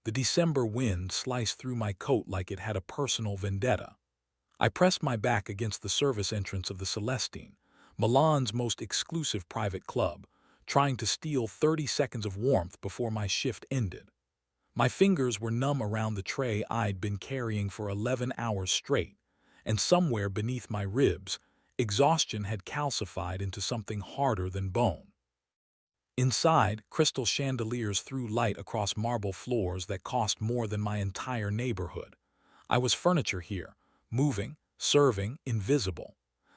The December wind sliced through my coat like it had a personal vendetta. I pressed my back against the service entrance of the Celestine, Milan's most exclusive private club, trying to steal 30 seconds of warmth before my shift ended. My fingers were numb around the tray I'd been carrying for 11 hours straight, and somewhere beneath my ribs, exhaustion had calcified into something harder than bone. Inside, crystal chandeliers threw light across marble floors that cost more than my entire neighborhood. I was furniture here, moving, serving, invisible.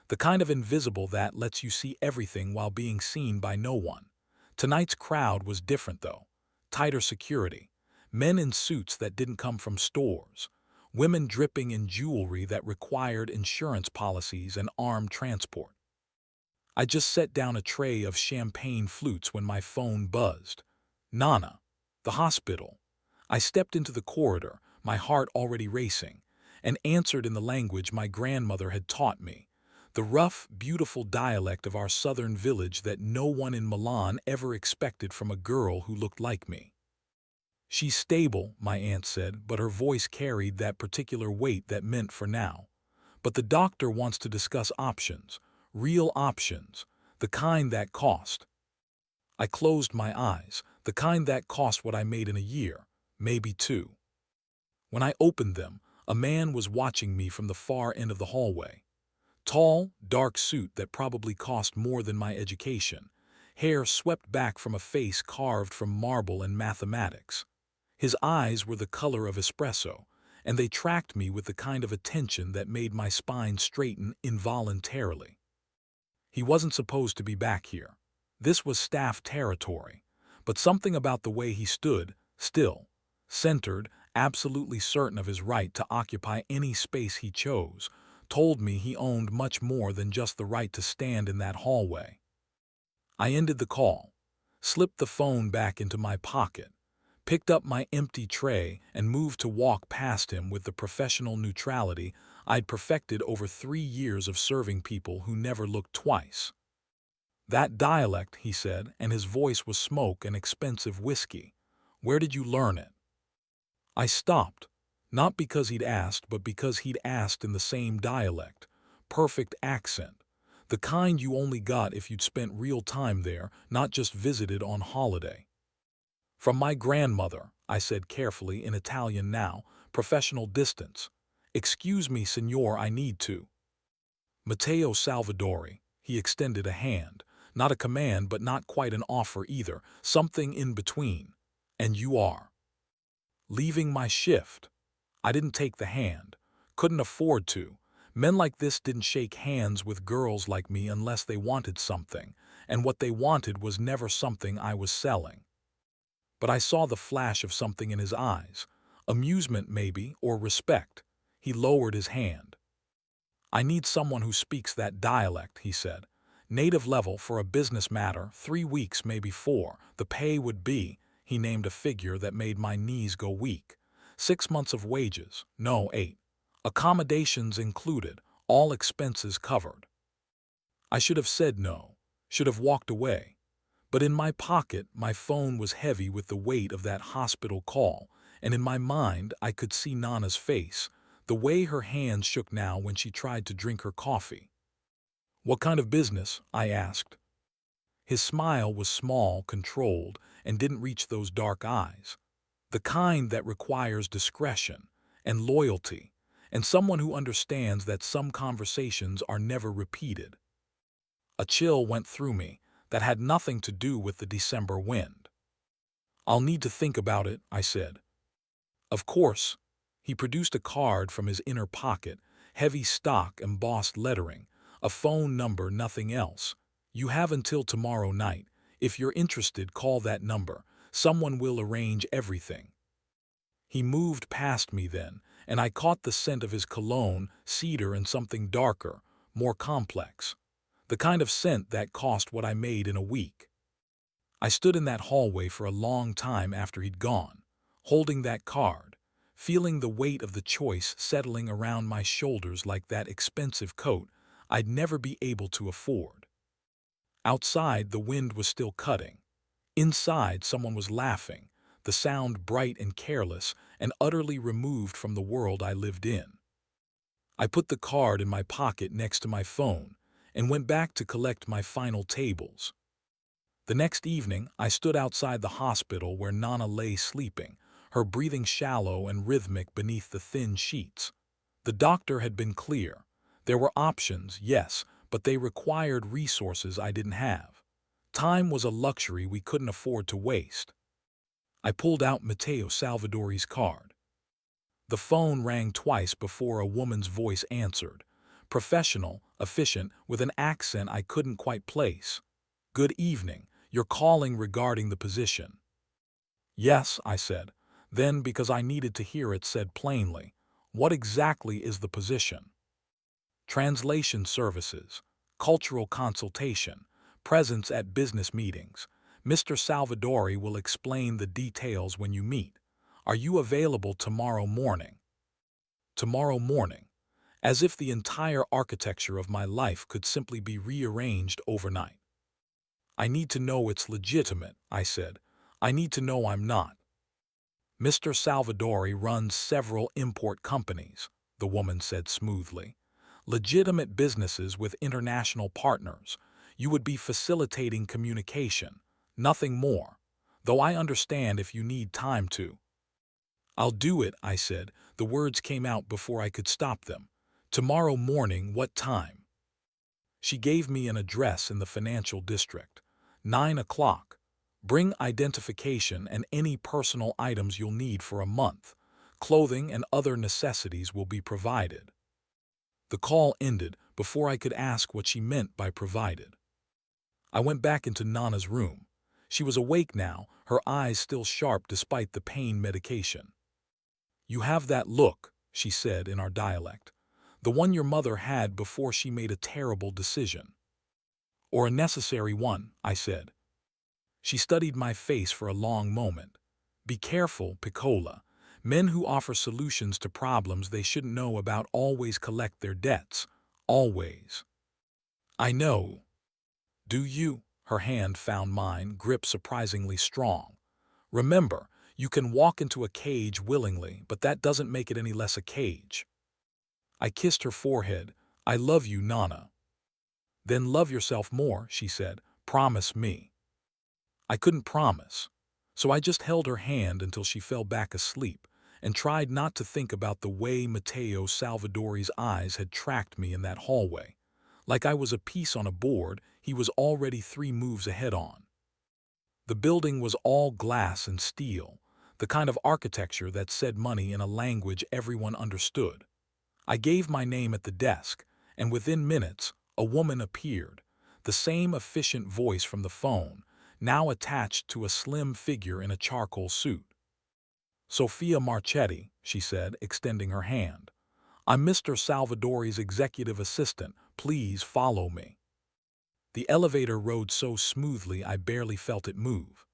The kind of invisible that lets you see everything while being seen by no one. Tonight's crowd was different though. Tighter security. Men in suits that didn't come from stores. Women dripping in jewelry that required insurance policies and armed transport. I just set down a tray of champagne flutes when my phone buzzed. Nana. The hospital. I stepped into the corridor, my heart already racing, and answered in the language my grandmother had taught me, the rough, beautiful dialect of our southern village that no one in Milan ever expected from a girl who looked like me. She's stable, my aunt said, but her voice carried that particular weight that meant for now. But the doctor wants to discuss options, real options, the kind that cost. I closed my eyes, the kind that cost what I made in a year, maybe two. When I opened them, a man was watching me from the far end of the hallway. Tall, dark suit that probably cost more than my education, hair swept back from a face carved from marble and mathematics. His eyes were the color of espresso, and they tracked me with the kind of attention that made my spine straighten involuntarily. He wasn't supposed to be back here. This was staff territory, but something about the way he stood, still, centered, absolutely certain of his right to occupy any space he chose, told me he owned much more than just the right to stand in that hallway. I ended the call, slipped the phone back into my pocket, picked up my empty tray and moved to walk past him with the professional neutrality I'd perfected over 3 years of serving people who never looked twice. That dialect, he said, and his voice was smoke and expensive whiskey. Where did you learn it? I stopped, not because he'd asked, but because he'd asked in the same dialect. Perfect accent. The kind you only got if you'd spent real time there, not just visited on holiday. From my grandmother, I said carefully in Italian now, professional distance. Excuse me, signor, I need to. Matteo Salvadori, he extended a hand. Not a command, but not quite an offer either, something in between. And you are. Leaving my shift. I didn't take the hand. Couldn't afford to. Men like this didn't shake hands with girls like me unless they wanted something, and what they wanted was never something I was selling. But I saw the flash of something in his eyes. Amusement, maybe, or respect. He lowered his hand. I need someone who speaks that dialect, he said. Native level for a business matter, 3 weeks, maybe 4. The pay would be, he named a figure that made my knees go weak. 6 months of wages, no, 8. Accommodations included, all expenses covered. I should have said no, should have walked away. But in my pocket, my phone was heavy with the weight of that hospital call, and in my mind I could see Nana's face, the way her hands shook now when she tried to drink her coffee. What kind of business? I asked. His smile was small, controlled, and didn't reach those dark eyes. The kind that requires discretion and loyalty, and someone who understands that some conversations are never repeated. A chill went through me that had nothing to do with the December wind. I'll need to think about it, I said. Of course. He produced a card from his inner pocket, heavy stock embossed lettering, a phone number, nothing else. You have until tomorrow night. If you're interested, call that number. Someone will arrange everything. He moved past me then, and I caught the scent of his cologne, cedar and something darker, more complex. The kind of scent that cost what I made in a week. I stood in that hallway for a long time after he'd gone, holding that card, feeling the weight of the choice settling around my shoulders like that expensive coat I'd never be able to afford. Outside, the wind was still cutting. Inside, someone was laughing, the sound bright and careless and utterly removed from the world I lived in. I put the card in my pocket next to my phone and went back to collect my final tables. The next evening, I stood outside the hospital where Nana lay sleeping, her breathing shallow and rhythmic beneath the thin sheets. The doctor had been clear. There were options, yes, but they required resources I didn't have. Time was a luxury we couldn't afford to waste. I pulled out Matteo Salvadori's card. The phone rang twice before a woman's voice answered. Professional, efficient, with an accent I couldn't quite place. "Good evening. You're calling regarding the position." "Yes," I said. Then, because I needed to hear it said plainly, "What exactly is the position?" "Translation services, cultural consultation, presence at business meetings. Mr. Salvadori will explain the details when you meet. Are you available tomorrow morning?" Tomorrow morning, as if the entire architecture of my life could simply be rearranged overnight. "I need to know it's legitimate," I said. "I need to know I'm not." "Mr. Salvadori runs several import companies," the woman said smoothly. "Legitimate businesses with international partners. You would be facilitating communication, nothing more. Though I understand if you need time to." "I'll do it," I said. The words came out before I could stop them. "Tomorrow morning, what time?" She gave me an address in the financial district. 9 o'clock. Bring identification and any personal items you'll need for a month. Clothing and other necessities will be provided. The call ended before I could ask what she meant by provided. I went back into Nana's room. She was awake now, her eyes still sharp despite the pain medication. "You have that look," she said in our dialect. "The one your mother had before she made a terrible decision." "Or a necessary one," I said. She studied my face for a long moment. "Be careful, Piccola. Men who offer solutions to problems they shouldn't know about always collect their debts. Always." "I know." "Do you?" Her hand found mine, grip surprisingly strong. "Remember, you can walk into a cage willingly, but that doesn't make it any less a cage." I kissed her forehead. "I love you, Nana." "Then love yourself more," she said. "Promise me." I couldn't promise, so I just held her hand until she fell back asleep and tried not to think about the way Matteo Salvadori's eyes had tracked me in that hallway. Like I was a piece on a board he was already 3 moves ahead on. The building was all glass and steel, the kind of architecture that said money in a language everyone understood. I gave my name at the desk, and within minutes, a woman appeared, the same efficient voice from the phone, now attached to a slim figure in a charcoal suit. "Sofia Marchetti," she said, extending her hand. "I'm Mr. Salvadori's executive assistant. Please follow me." The elevator rode so smoothly I barely felt it move.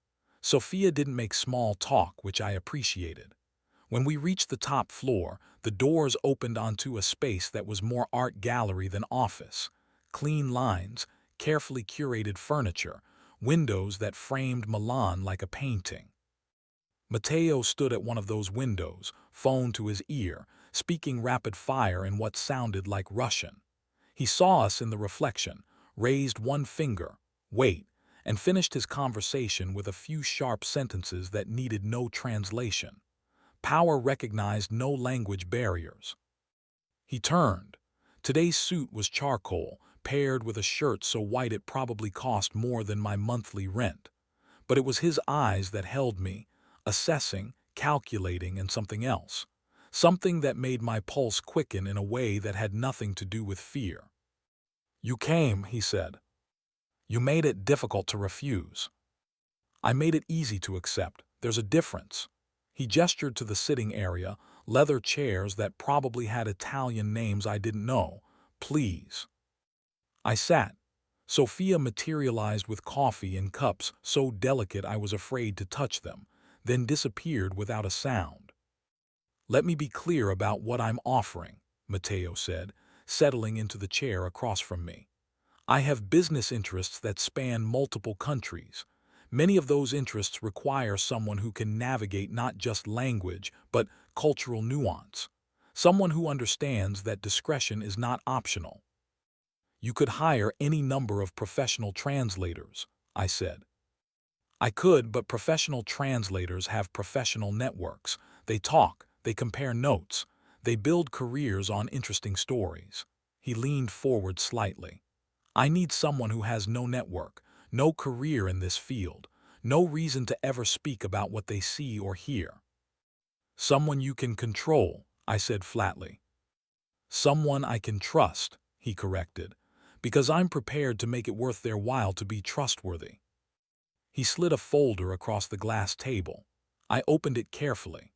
Sophia didn't make small talk, which I appreciated. When we reached the top floor, the doors opened onto a space that was more art gallery than office. Clean lines, carefully curated furniture, windows that framed Milan like a painting. Matteo stood at one of those windows, phone to his ear, speaking rapid fire in what sounded like Russian. He saw us in the reflection, raised one finger, "Wait," and finished his conversation with a few sharp sentences that needed no translation. Power recognized no language barriers. He turned. Today's suit was charcoal, paired with a shirt so white it probably cost more than my monthly rent. But it was his eyes that held me, assessing, calculating, and something else. Something that made my pulse quicken in a way that had nothing to do with fear. "You came," he said. "You made it difficult to refuse." "I made it easy to accept. There's a difference." He gestured to the sitting area, leather chairs that probably had Italian names I didn't know. "Please." I sat. Sophia materialized with coffee in cups so delicate I was afraid to touch them, then disappeared without a sound. "Let me be clear about what I'm offering," Matteo said, settling into the chair across from me. "I have business interests that span multiple countries. Many of those interests require someone who can navigate not just language, but cultural nuance. Someone who understands that discretion is not optional. You could hire any number of professional translators, I said. I could, but professional translators have professional networks. They talk, they compare notes, they build careers on interesting stories. He leaned forward slightly. I need someone who has no network, no career in this field, no reason to ever speak about what they see or hear. Someone you can control, I said flatly. Someone I can trust, he corrected, because I'm prepared to make it worth their while to be trustworthy. He slid a folder across the glass table. I opened it carefully.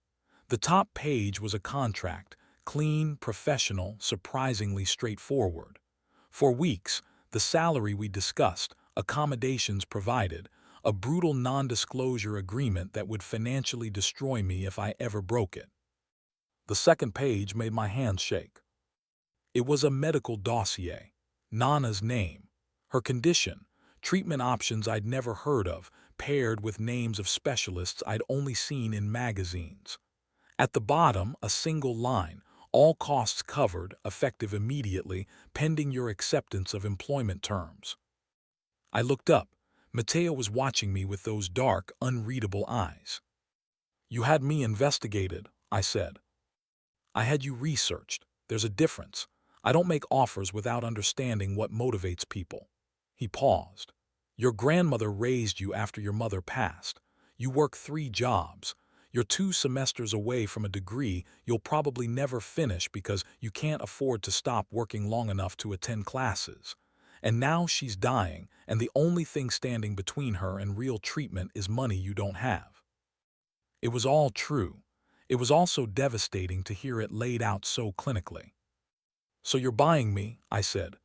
The top page was a contract, clean, professional, surprisingly straightforward. For weeks, the salary we discussed, accommodations provided, a brutal non-disclosure agreement that would financially destroy me if I ever broke it. The second page made my hands shake. It was a medical dossier. Nana's name, her condition, treatment options I'd never heard of, paired with names of specialists I'd only seen in magazines. At the bottom, a single line, all costs covered, effective immediately, pending your acceptance of employment terms. I looked up. Mateo was watching me with those dark, unreadable eyes. You had me investigated, I said. I had you researched. There's a difference. I don't make offers without understanding what motivates people. He paused. Your grandmother raised you after your mother passed. You work 3 jobs. You're 2 semesters away from a degree you'll probably never finish because you can't afford to stop working long enough to attend classes. And now she's dying, and the only thing standing between her and real treatment is money you don't have. It was all true. It was also devastating to hear it laid out so clinically. So you're buying me, I said.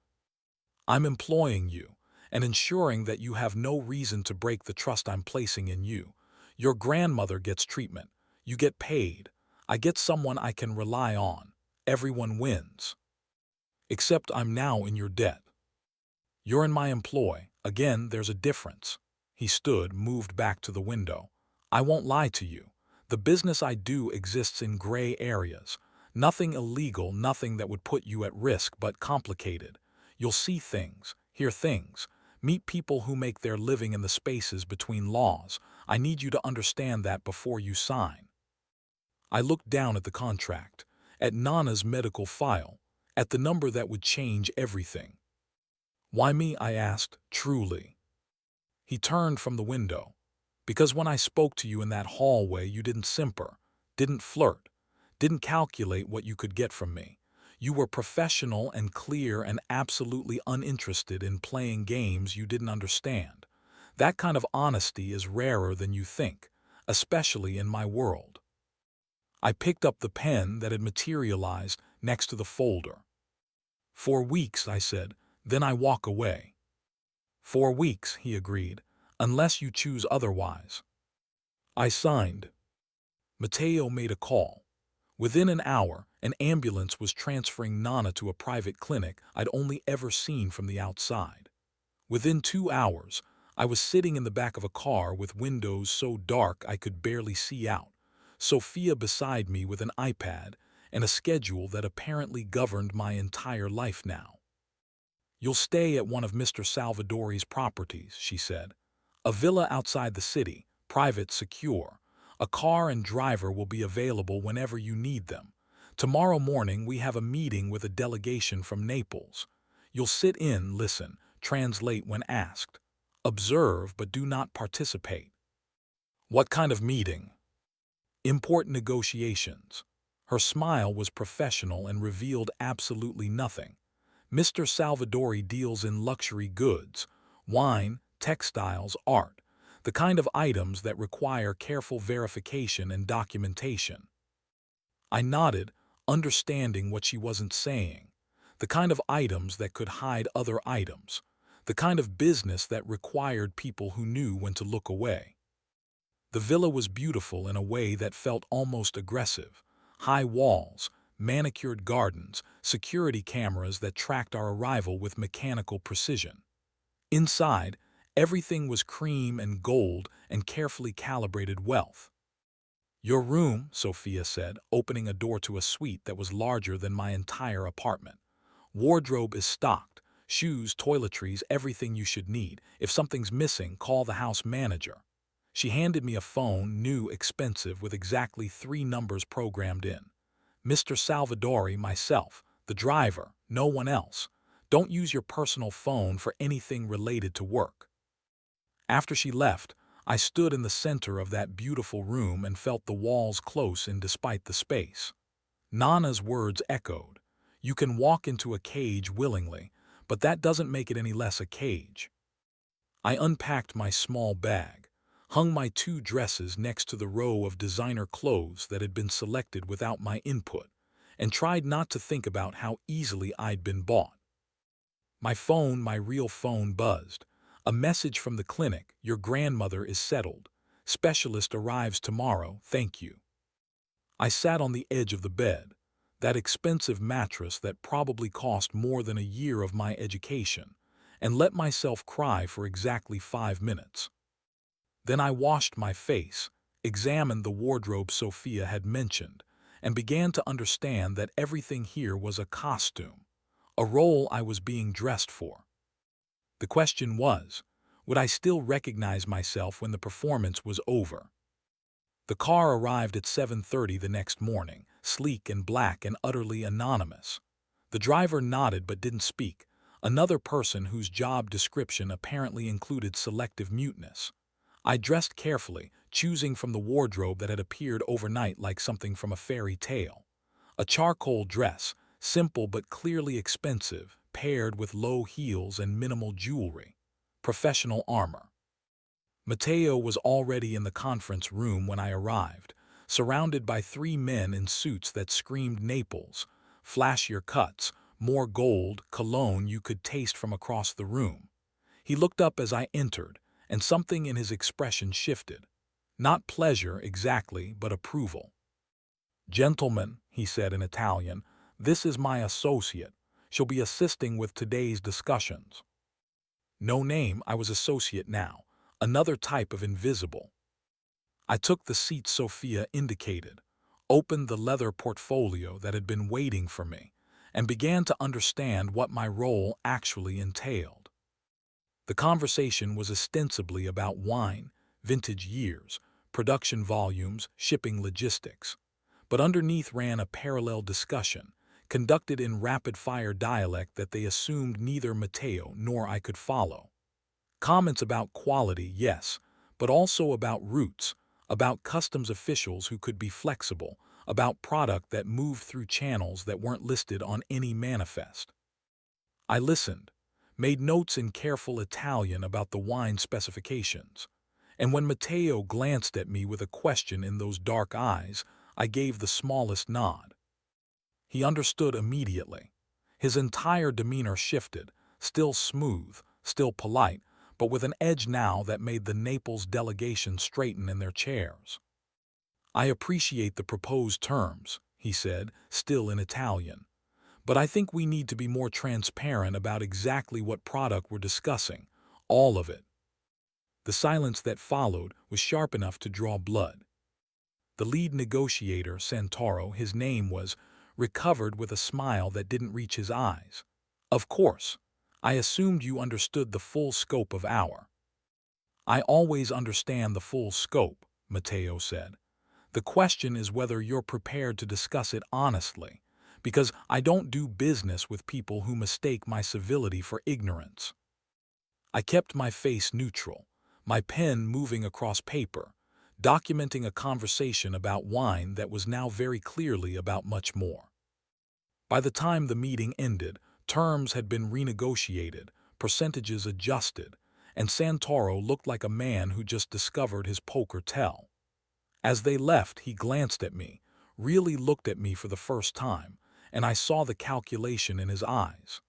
I'm employing you and ensuring that you have no reason to break the trust I'm placing in you. Your grandmother gets treatment. You get paid. I get someone I can rely on. Everyone wins. Except I'm now in your debt. You're in my employ. Again, there's a difference. He stood, moved back to the window. I won't lie to you. The business I do exists in gray areas. Nothing illegal, nothing that would put you at risk, but complicated. You'll see things, hear things, meet people who make their living in the spaces between laws. I need you to understand that before you sign. I looked down at the contract, at Nana's medical file, at the number that would change everything. Why me? I asked, truly. He turned from the window. Because when I spoke to you in that hallway, you didn't simper, didn't flirt, didn't calculate what you could get from me. You were professional and clear and absolutely uninterested in playing games you didn't understand. That kind of honesty is rarer than you think, especially in my world. I picked up the pen that had materialized next to the folder. 4 weeks, I said, then I walk away. 4 weeks, he agreed, unless you choose otherwise. I signed. Mateo made a call. Within an hour, an ambulance was transferring Nana to a private clinic I'd only ever seen from the outside. Within 2 hours, I was sitting in the back of a car with windows so dark I could barely see out, Sophia beside me with an iPad and a schedule that apparently governed my entire life now. You'll stay at one of Mr. Salvadori's properties, she said. A villa outside the city, private, secure. A car and driver will be available whenever you need them. Tomorrow morning we have a meeting with a delegation from Naples. You'll sit in, listen, translate when asked. Observe but do not participate. What kind of meeting? Import negotiations. Her smile was professional and revealed absolutely nothing. Mr. Salvadori deals in luxury goods, wine, textiles, art, the kind of items that require careful verification and documentation. I nodded, understanding what she wasn't saying. The kind of items that could hide other items. The kind of business that required people who knew when to look away. The villa was beautiful in a way that felt almost aggressive. High walls, manicured gardens, security cameras that tracked our arrival with mechanical precision. Inside, Everything was cream and gold and carefully calibrated wealth. "Your room," Sophia said, opening a door to a suite that was larger than my entire apartment. "Wardrobe is stocked. Shoes, toiletries, everything you should need. If something's missing, call the house manager." She handed me a phone, new, expensive, with exactly 3 numbers programmed in. "Mr. Salvadori, myself, the driver, no one else. Don't use your personal phone for anything related to work." After she left, I stood in the center of that beautiful room and felt the walls close in despite the space. Nana's words echoed. "You can walk into a cage willingly, but that doesn't make it any less a cage." I unpacked my small bag, hung my 2 dresses next to the row of designer clothes that had been selected without my input, and tried not to think about how easily I'd been bought. My phone, my real phone, buzzed. A message from the clinic: "Your grandmother is settled. Specialist arrives tomorrow, thank you." I sat on the edge of the bed, that expensive mattress that probably cost more than a year of my education, and let myself cry for exactly 5 minutes. Then I washed my face, examined the wardrobe Sophia had mentioned, and began to understand that everything here was a costume, a role I was being dressed for. The question was, would I still recognize myself when the performance was over? The car arrived at 7:30 the next morning, sleek and black and utterly anonymous. The driver nodded but didn't speak, another person whose job description apparently included selective muteness. I dressed carefully, choosing from the wardrobe that had appeared overnight like something from a fairy tale. A charcoal dress, simple but clearly expensive, paired with low heels and minimal jewelry. Professional armor. Matteo was already in the conference room when I arrived, surrounded by 3 men in suits that screamed Naples, flashier cuts, more gold, cologne you could taste from across the room. He looked up as I entered, and something in his expression shifted. Not pleasure exactly, but approval. "Gentlemen," he said in Italian, "this is my associate. She'll be assisting with today's discussions." No name, I was associate now, another type of invisible. I took the seat Sophia indicated, opened the leather portfolio that had been waiting for me, and began to understand what my role actually entailed. The conversation was ostensibly about wine, vintage years, production volumes, shipping logistics. But underneath ran a parallel discussion, conducted in rapid-fire dialect that they assumed neither Matteo nor I could follow. Comments about quality, yes, but also about roots, about customs officials who could be flexible, about product that moved through channels that weren't listed on any manifest. I listened, made notes in careful Italian about the wine specifications, and when Matteo glanced at me with a question in those dark eyes, I gave the smallest nod. He understood immediately. His entire demeanor shifted, still smooth, still polite, but with an edge now that made the Naples delegation straighten in their chairs. "I appreciate the proposed terms," he said, still in Italian, "but I think we need to be more transparent about exactly what product we're discussing, all of it." The silence that followed was sharp enough to draw blood. The lead negotiator, Santoro, his name was, recovered with a smile that didn't reach his eyes. "Of course. I assumed you understood the full scope of our—" "I always understand the full scope," Matteo said. "The question is whether you're prepared to discuss it honestly, because I don't do business with people who mistake my civility for ignorance." I kept my face neutral, my pen moving across paper, documenting a conversation about wine that was now very clearly about much more. By the time the meeting ended, terms had been renegotiated, percentages adjusted, and Santoro looked like a man who just discovered his poker tell. As they left, he glanced at me, really looked at me for the first time, and I saw the calculation in his eyes.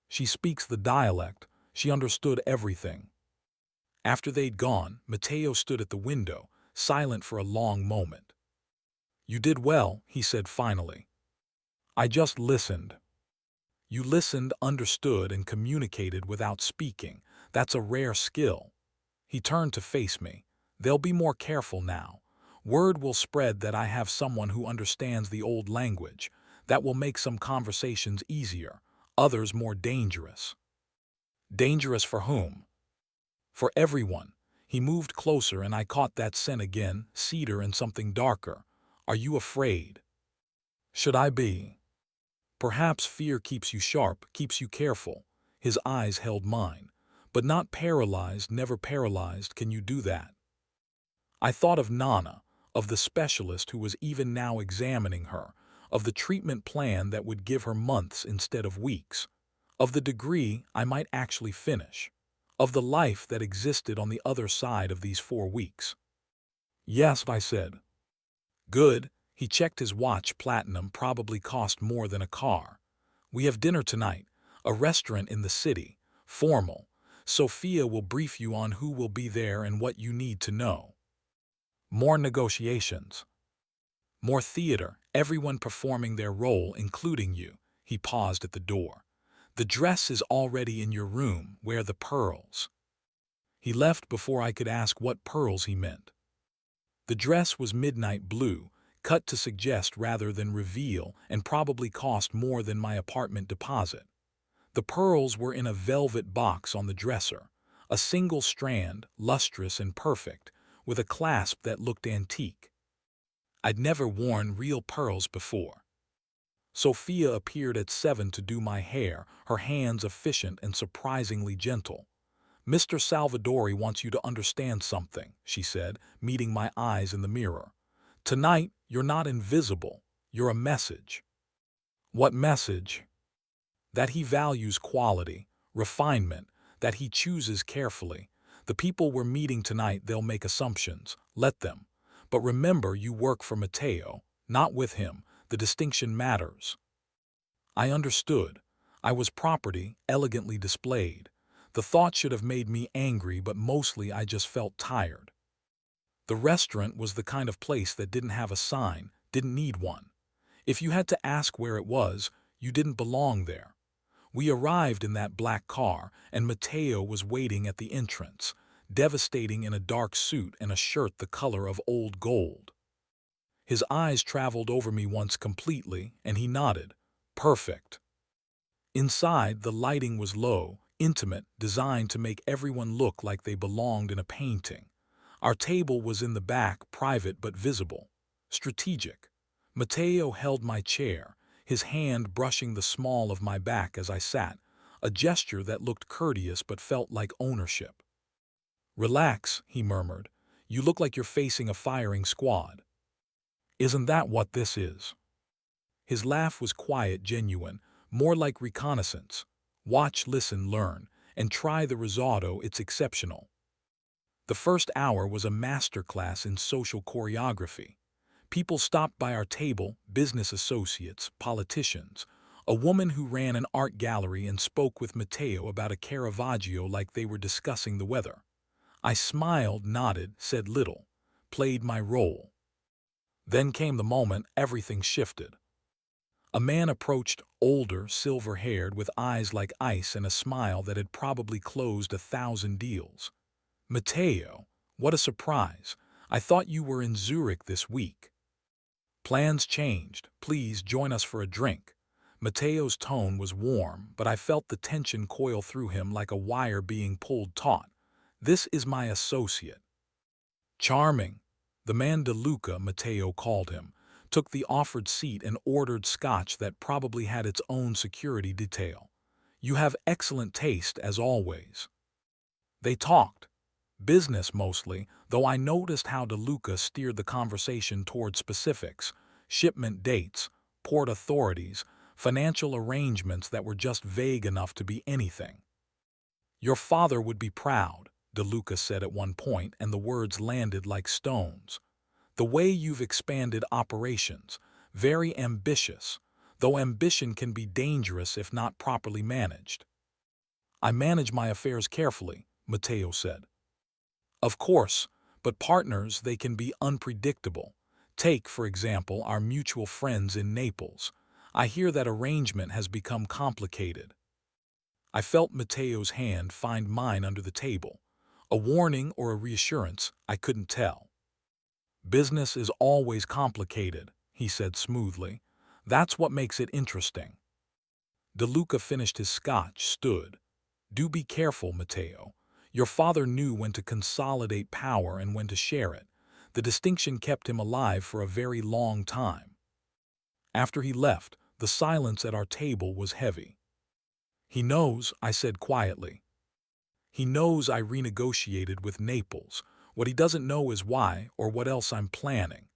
She speaks the dialect, she understood everything. After they'd gone, Matteo stood at the window, silent for a long moment. "You did well," he said finally. "I just listened." "You listened, understood, and communicated without speaking. That's a rare skill. He turned to face me. They'll be more careful now. Word will spread that I have someone who understands the old language. That will make some conversations easier, others more dangerous. Dangerous for whom? For everyone. He moved closer and I caught that scent again, cedar and something darker. Are you afraid? Should I be? Perhaps fear keeps you sharp, keeps you careful. His eyes held mine. But not paralyzed, never paralyzed. Can you do that? I thought of Nana, of the specialist who was even now examining her, of the treatment plan that would give her months instead of weeks, of the degree I might actually finish, of the life that existed on the other side of these 4 weeks. Yes, I said. Good. He checked his watch. Platinum probably cost more than a car. We have dinner tonight, a restaurant in the city, formal. Sophia will brief you on who will be there and what you need to know. More negotiations. More theater, everyone performing their role, including you. He paused at the door. The dress is already in your room. Wear the pearls. He left before I could ask what pearls he meant. The dress was midnight blue, cut to suggest rather than reveal, and probably cost more than my apartment deposit. The pearls were in a velvet box on the dresser, a single strand, lustrous and perfect, with a clasp that looked antique. I'd never worn real pearls before. Sophia appeared at 7 to do my hair, her hands efficient and surprisingly gentle. Mr. Salvadori wants you to understand something, she said, meeting my eyes in the mirror. Tonight, you're not invisible. You're a message. What message? That he values quality, refinement, that he chooses carefully. The people we're meeting tonight, they'll make assumptions. Let them. But remember, you work for Matteo, not with him. The distinction matters. I understood. I was property, elegantly displayed. The thought should have made me angry, but mostly I just felt tired. The restaurant was the kind of place that didn't have a sign, didn't need one. If you had to ask where it was, you didn't belong there. We arrived in that black car, and Matteo was waiting at the entrance, devastating in a dark suit and a shirt the color of old gold. His eyes traveled over me once completely, and he nodded. Perfect. Inside, the lighting was low, intimate, designed to make everyone look like they belonged in a painting. Our table was in the back, private but visible. Strategic. Matteo held my chair, his hand brushing the small of my back as I sat, a gesture that looked courteous but felt like ownership. Relax, he murmured. You look like you're facing a firing squad. Isn't that what this is? His laugh was quiet, genuine, more like reconnaissance. Watch, listen, learn, and try the risotto, it's exceptional. The first hour was a masterclass in social choreography. People stopped by our table, business associates, politicians, a woman who ran an art gallery and spoke with Matteo about a Caravaggio like they were discussing the weather. I smiled, nodded, said little, played my role. Then came the moment everything shifted. A man approached, older, silver-haired, with eyes like ice and a smile that had probably closed 1,000 deals. Matteo, what a surprise. I thought you were in Zurich this week. Plans changed. Please join us for a drink. Matteo's tone was warm, but I felt the tension coil through him like a wire being pulled taut. This is my associate. Charming. The man De Luca, Matteo called him, took the offered seat and ordered scotch that probably had its own security detail. You have excellent taste, as always. They talked. Business mostly, though I noticed how De Luca steered the conversation toward specifics, shipment dates, port authorities, financial arrangements that were just vague enough to be anything. Your father would be proud, De Luca said at one point, and the words landed like stones. The way you've expanded operations, very ambitious, though ambition can be dangerous if not properly managed. I manage my affairs carefully, Matteo said. Of course, but partners, they can be unpredictable. Take, for example, our mutual friends in Naples. I hear that arrangement has become complicated. I felt Mateo's hand find mine under the table. A warning or a reassurance, I couldn't tell. "Business is always complicated," he said smoothly. "That's what makes it interesting." DeLuca finished his scotch, stood. "Do be careful, Mateo. Your father knew when to consolidate power and when to share it. The distinction kept him alive for a very long time." After he left, the silence at our table was heavy. "He knows," I said quietly. "He knows I renegotiated with Naples. What he doesn't know is why or what else I'm planning."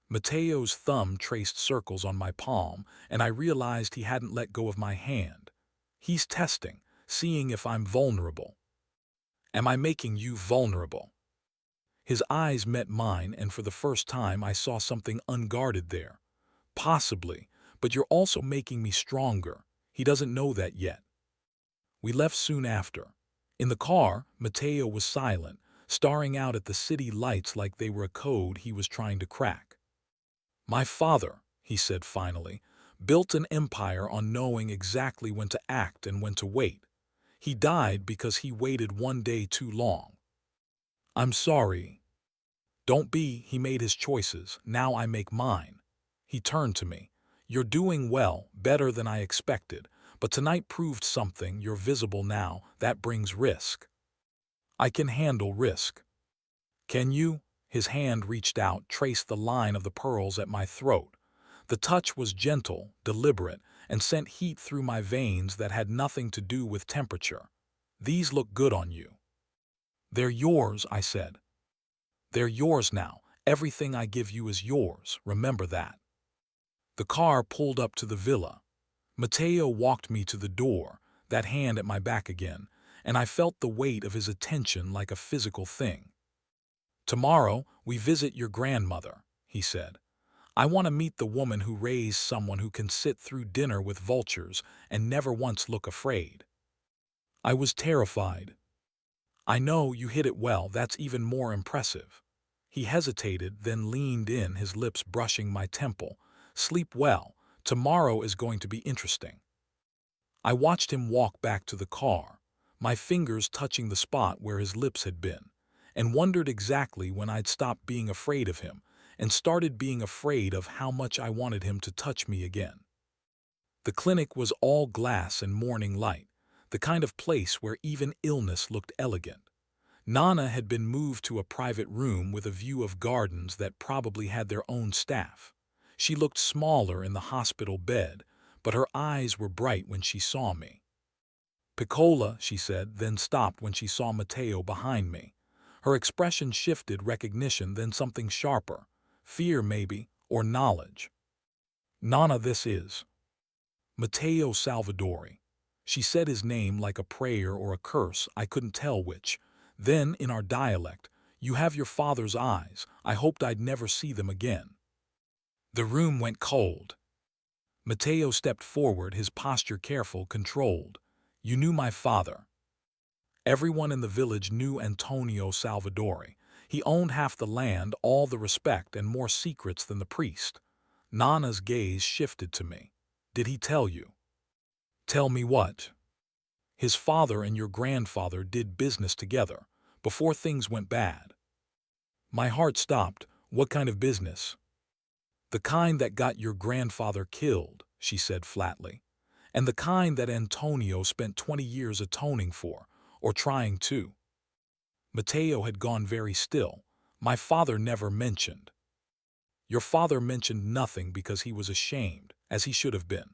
Mateo's thumb traced circles on my palm, and I realized he hadn't let go of my hand. "He's testing, seeing if I'm vulnerable." "Am I making you vulnerable?" His eyes met mine, and for the first time I saw something unguarded there. "Possibly, but you're also making me stronger. He doesn't know that yet." We left soon after. In the car, Mateo was silent, staring out at the city lights like they were a code he was trying to crack. "My father," he said finally, "built an empire on knowing exactly when to act and when to wait. He died because he waited one day too long. I'm sorry. Don't be, he made his choices, now I make mine." He turned to me. "You're doing well, better than I expected, but tonight proved something. You're visible now, that brings risk." "I can handle risk." "Can you?" His hand reached out, traced the line of the pearls at my throat. The touch was gentle, deliberate, and sent heat through my veins that had nothing to do with temperature. "These look good on you." "They're yours," I said. "They're yours now. Everything I give you is yours, remember that." The car pulled up to the villa. Mateo walked me to the door, that hand at my back again, and I felt the weight of his attention like a physical thing. "Tomorrow, we visit your grandmother," he said. "I want to meet the woman who raised someone who can sit through dinner with vultures and never once look afraid." I was terrified. "I know, you hit it well, that's even more impressive." He hesitated, then leaned in, his lips brushing my temple. "Sleep well. Tomorrow is going to be interesting." I watched him walk back to the car, my fingers touching the spot where his lips had been, and wondered exactly when I'd stopped being afraid of him and started being afraid of how much I wanted him to touch me again. The clinic was all glass and morning light, the kind of place where even illness looked elegant. Nana had been moved to a private room with a view of gardens that probably had their own staff. She looked smaller in the hospital bed, but her eyes were bright when she saw me. "Piccola," she said, then stopped when she saw Mateo behind me. Her expression shifted, recognition, then something sharper. Fear, maybe, or knowledge. "Nana, this is Matteo Salvadori." She said his name like a prayer or a curse, I couldn't tell which. Then, in our dialect, "You have your father's eyes. I hoped I'd never see them again." The room went cold. Mateo stepped forward, his posture careful, controlled. "You knew my father." Everyone in the village knew Antonio Salvadori. He owned half the land, all the respect, and more secrets than the priest. Nana's gaze shifted to me. "Did he tell you?" "Tell me what?" "His father and your grandfather did business together, before things went bad." My heart stopped. "What kind of business?" "The kind that got your grandfather killed," she said flatly. "And the kind that Antonio spent 20 years atoning for, or trying to." Mateo had gone very still. "My father never mentioned." "Your father mentioned nothing because he was ashamed, as he should have been."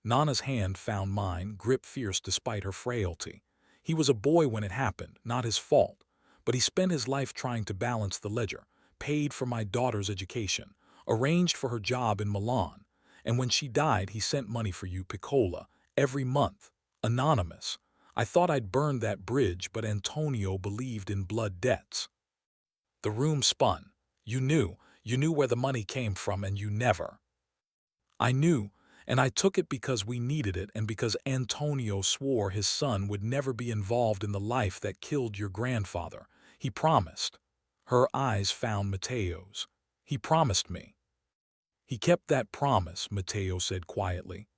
Nana's hand found mine, grip fierce despite her frailty. "He was a boy when it happened, not his fault. But he spent his life trying to balance the ledger, paid for my daughter's education, arranged for her job in Milan. And when she died, he sent money for you, Piccola, every month. Anonymous. I thought I'd burned that bridge, but Antonio believed in blood debts." The room spun. You knew where the money came from, and you never." "I knew, and I took it because we needed it and because Antonio swore his son would never be involved in the life that killed your grandfather. He promised." Her eyes found Mateo's. "He promised me." "He kept that promise," Mateo said quietly.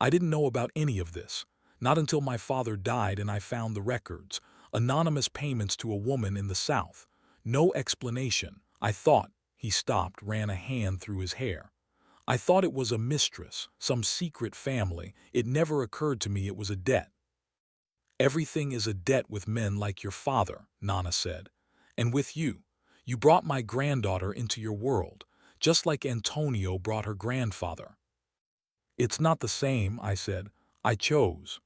"I didn't know about any of this. Not until my father died and I found the records. Anonymous payments to a woman in the South. No explanation. I thought. He stopped, ran a hand through his hair. I thought it was a mistress, some secret family. It never occurred to me it was a debt. Everything is a debt with men like your father, Nana said. And with you. You brought my granddaughter into your world, just like Antonio brought her grandfather. It's not the same, I said. I chose.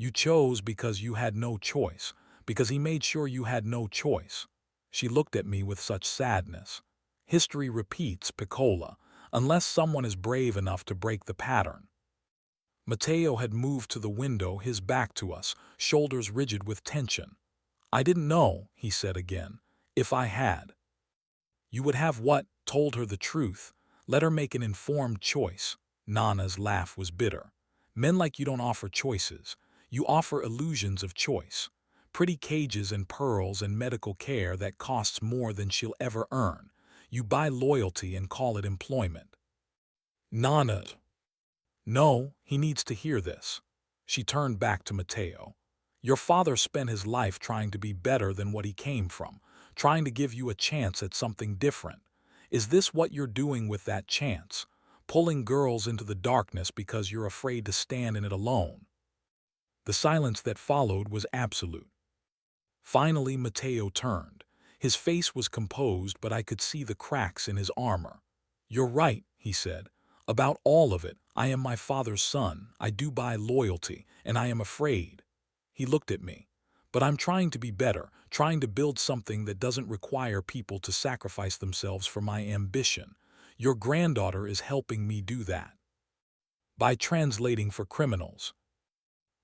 You chose because you had no choice, because he made sure you had no choice. She looked at me with such sadness. History repeats, Piccola, unless someone is brave enough to break the pattern. Matteo had moved to the window, his back to us, shoulders rigid with tension. I didn't know, he said again, if I had. You would have what? Told her the truth. Let her make an informed choice. Nana's laugh was bitter. Men like you don't offer choices. You offer illusions of choice. Pretty cages and pearls and medical care that costs more than she'll ever earn. You buy loyalty and call it employment. Nana. No, he needs to hear this. She turned back to Matteo. Your father spent his life trying to be better than what he came from, trying to give you a chance at something different. Is this what you're doing with that chance? Pulling girls into the darkness because you're afraid to stand in it alone? The silence that followed was absolute. Finally, Matteo turned. His face was composed, but I could see the cracks in his armor. You're right, he said. About all of it. I am my father's son. I do buy loyalty, and I am afraid. He looked at me. But I'm trying to be better, trying to build something that doesn't require people to sacrifice themselves for my ambition. Your granddaughter is helping me do that. By translating for criminals.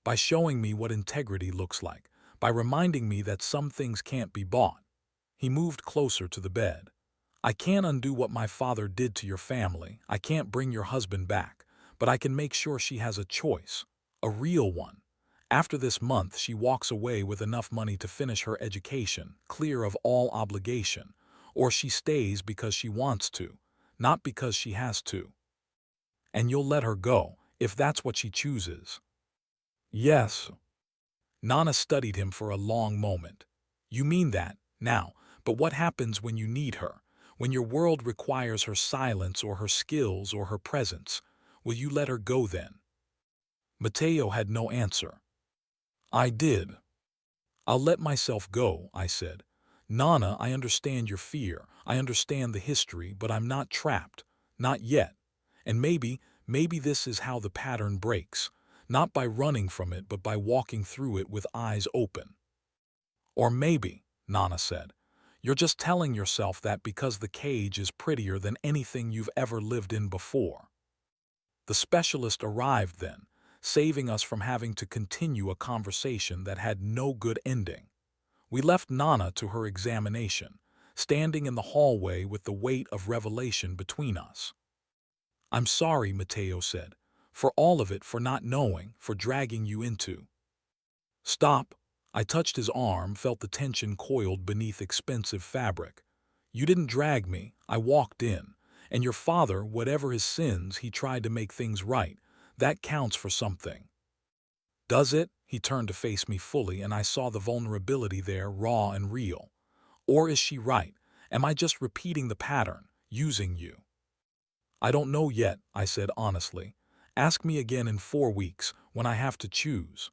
By showing me what integrity looks like. By reminding me that some things can't be bought. He moved closer to the bed. I can't undo what my father did to your family. I can't bring your husband back. But I can make sure she has a choice. A real one. After this month, she walks away with enough money to finish her education, clear of all obligation. Or she stays because she wants to, not because she has to. And you'll let her go, if that's what she chooses. Yes. Nana studied him for a long moment. You mean that, now, but what happens when you need her? When your world requires her silence or her skills or her presence? Will you let her go then? Matteo had no answer. I did. I'll let myself go, I said. Nana, I understand your fear. I understand the history, but I'm not trapped. Not yet. And maybe this is how the pattern breaks. Not by running from it, but by walking through it with eyes open. Or maybe, Nana said, you're just telling yourself that because the cage is prettier than anything you've ever lived in before. The specialist arrived then, saving us from having to continue a conversation that had no good ending. We left Nana to her examination, standing in the hallway with the weight of revelation between us. I'm sorry, Matteo said, for all of it, for not knowing, for dragging you into. Stop. I touched his arm, felt the tension coiled beneath expensive fabric. You didn't drag me, I walked in. And your father, whatever his sins, he tried to make things right. That counts for something. Does it? He turned to face me fully, and I saw the vulnerability there, raw and real. Or is she right? Am I just repeating the pattern, using you? I don't know yet, I said honestly. Ask me again in 4 weeks, when I have to choose.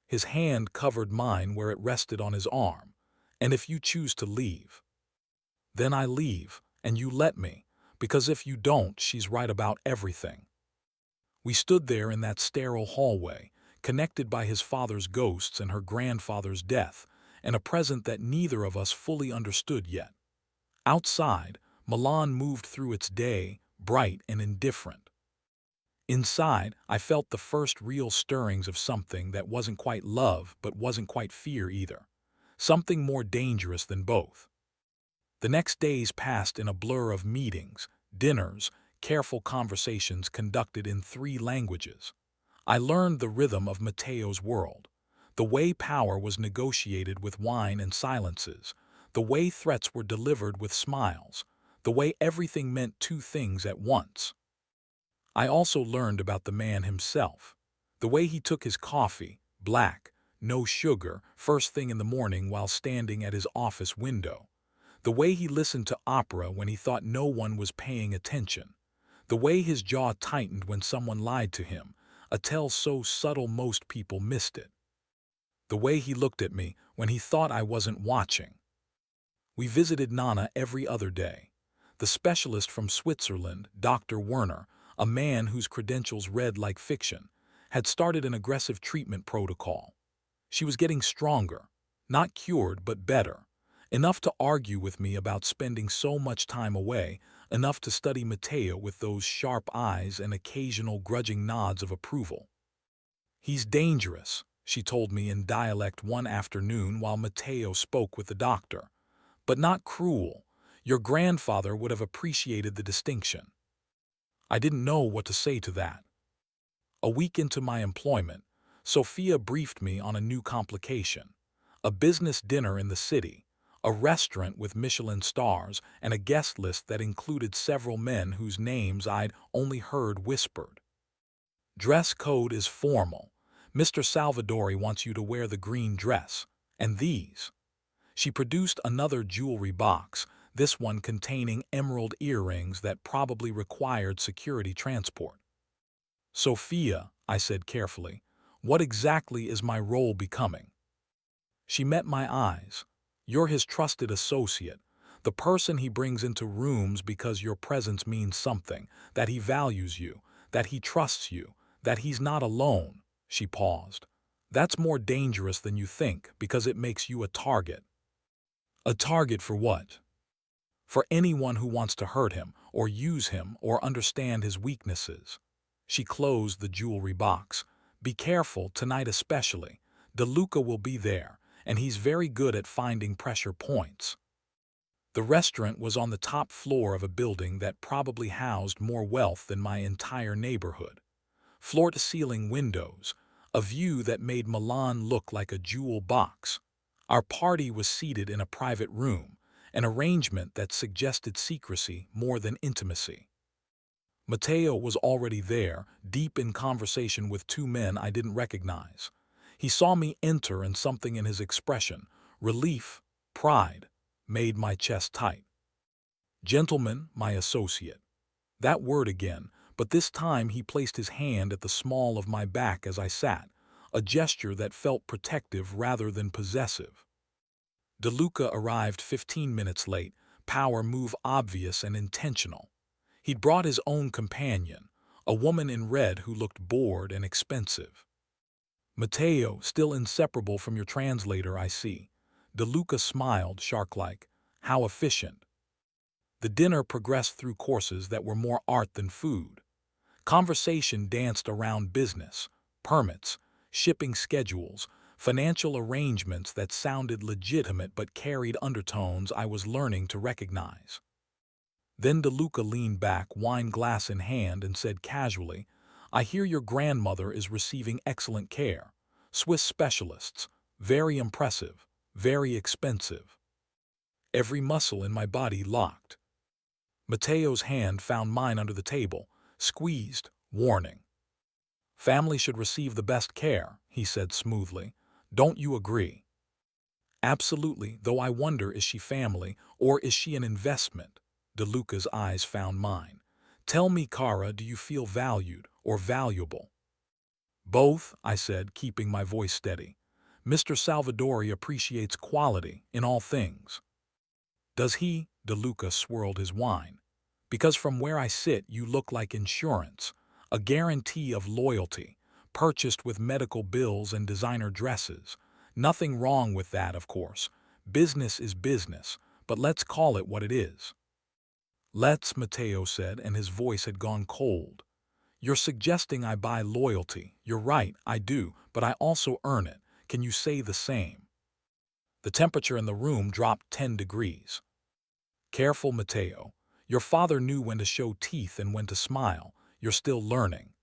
His hand covered mine where it rested on his arm. And if you choose to leave, then I leave, and you let me, because if you don't, she's right about everything. We stood there in that sterile hallway, connected by his father's ghosts and her grandfather's death, and a present that neither of us fully understood yet. Outside, Milan moved through its day, bright and indifferent. Inside, I felt the first real stirrings of something that wasn't quite love but wasn't quite fear either. Something more dangerous than both. The next days passed in a blur of meetings, dinners, careful conversations conducted in 3 languages. I learned the rhythm of Matteo's world, the way power was negotiated with wine and silences, the way threats were delivered with smiles, the way everything meant 2 things at once. I also learned about the man himself, The way he took his coffee, black, no sugar, first thing in the morning while standing at his office window. The way he listened to opera when he thought no one was paying attention. The way his jaw tightened when someone lied to him, a tell so subtle most people missed it. The way he looked at me when he thought I wasn't watching. We visited Nana every other day. The specialist from Switzerland, Dr. Werner, a man whose credentials read like fiction, had started an aggressive treatment protocol. She was getting stronger, not cured but better, enough to argue with me about spending so much time away, enough to study Matteo with those sharp eyes and occasional grudging nods of approval. "He's dangerous," she told me in dialect one afternoon while Matteo spoke with the doctor, "but not cruel. Your grandfather would have appreciated the distinction." I didn't know what to say to that. A week into my employment, Sophia briefed me on a new complication: a business dinner in the city, a restaurant with Michelin stars, and a guest list that included several men whose names I'd only heard whispered. Dress code is formal. Mr. Salvadori wants you to wear the green dress, and these. She produced another jewelry box, this one containing emerald earrings that probably required security transport. "Sophia," I said carefully, "what exactly is my role becoming?" She met my eyes. "You're his trusted associate, the person he brings into rooms because your presence means something, that he values you, that he trusts you, that he's not alone." She paused. "That's more dangerous than you think because it makes you a target." "A target for what?" "For anyone who wants to hurt him, or use him, or understand his weaknesses." She closed the jewelry box. "Be careful, tonight especially. De Luca will be there, and he's very good at finding pressure points." The restaurant was on the top floor of a building that probably housed more wealth than my entire neighborhood. Floor-to-ceiling windows, a view that made Milan look like a jewel box. Our party was seated in a private room, an arrangement that suggested secrecy more than intimacy. Matteo was already there, deep in conversation with two men I didn't recognize. He saw me enter, and something in his expression, relief, pride, made my chest tight. "Gentleman, my associate." That word again, but this time he placed his hand at the small of my back as I sat, a gesture that felt protective rather than possessive. De Luca arrived 15 minutes late, power move obvious and intentional. He'd brought his own companion, a woman in red who looked bored and expensive. "Matteo, still inseparable from your translator, I see." De Luca smiled, shark-like. "How efficient." The dinner progressed through courses that were more art than food. Conversation danced around business, permits, shipping schedules, financial arrangements that sounded legitimate but carried undertones I was learning to recognize. Then De Luca leaned back, wine glass in hand, and said casually, "I hear your grandmother is receiving excellent care. Swiss specialists, very impressive, very expensive." Every muscle in my body locked. Matteo's hand found mine under the table, squeezed, warning. "Family should receive the best care," he said smoothly. "Don't you agree?" "Absolutely, though I wonder, is she family, or is she an investment?" De Luca's eyes found mine. "Tell me, Cara, do you feel valued or valuable?" "Both," I said, keeping my voice steady. "Mr. Salvadori appreciates quality in all things." "Does he?" De Luca swirled his wine. "Because from where I sit you look like insurance, a guarantee of loyalty, purchased with medical bills and designer dresses. Nothing wrong with that, of course. Business is business, but let's call it what it is." "Let's," Matteo said, and his voice had gone cold. "You're suggesting I buy loyalty. You're right, I do, but I also earn it. Can you say the same?" The temperature in the room dropped 10 degrees. "Careful, Matteo. Your father knew when to show teeth and when to smile. You're still learning."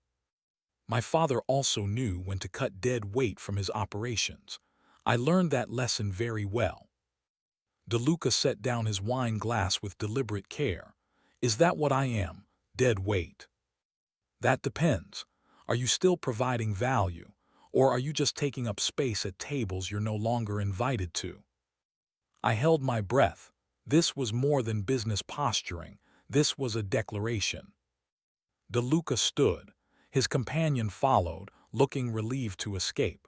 "My father also knew when to cut dead weight from his operations. I learned that lesson very well." De Luca set down his wine glass with deliberate care. "Is that what I am? Dead weight?" "That depends. Are you still providing value? Or are you just taking up space at tables you're no longer invited to? I held my breath. This was more than business posturing. This was a declaration. DeLuca stood. His companion followed, looking relieved to escape.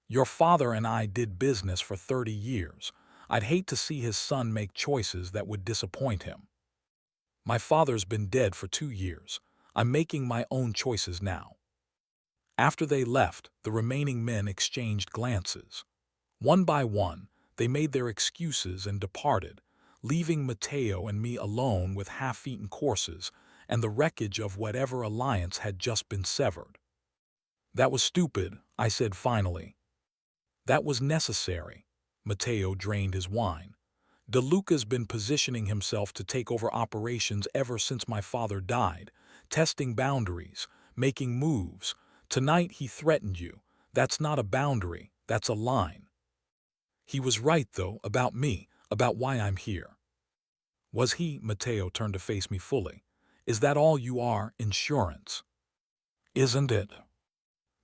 Your father and I did business for 30 years. I'd hate to see his son make choices that would disappoint him. My father's been dead for 2 years. I'm making my own choices now. After they left, the remaining men exchanged glances. One by one, they made their excuses and departed, leaving Mateo and me alone with half-eaten courses and the wreckage of whatever alliance had just been severed. That was stupid, I said finally. That was necessary. Mateo drained his wine. DeLuca's been positioning himself to take over operations ever since my father died, testing boundaries, making moves. Tonight he threatened you. That's not a boundary, that's a line. He was right, though, about me, about why I'm here. Was he? Mateo turned to face me fully. Is that all you are, insurance? Isn't it?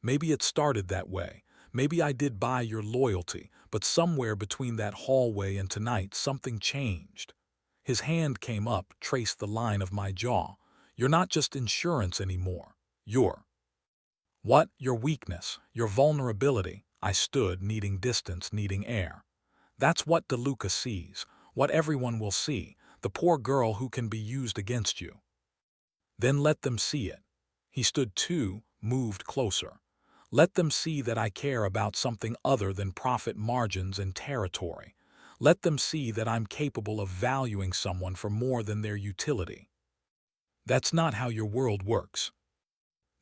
Maybe it started that way. Maybe I did buy your loyalty, but somewhere between that hallway and tonight something changed. His hand came up, traced the line of my jaw. You're not just insurance anymore. You're… What? Your weakness, your vulnerability. I stood, needing distance, needing air. That's what DeLuca sees, what everyone will see, the poor girl who can be used against you. Then let them see it. He stood too, moved closer. Let them see that I care about something other than profit margins and territory. Let them see that I'm capable of valuing someone for more than their utility. That's not how your world works.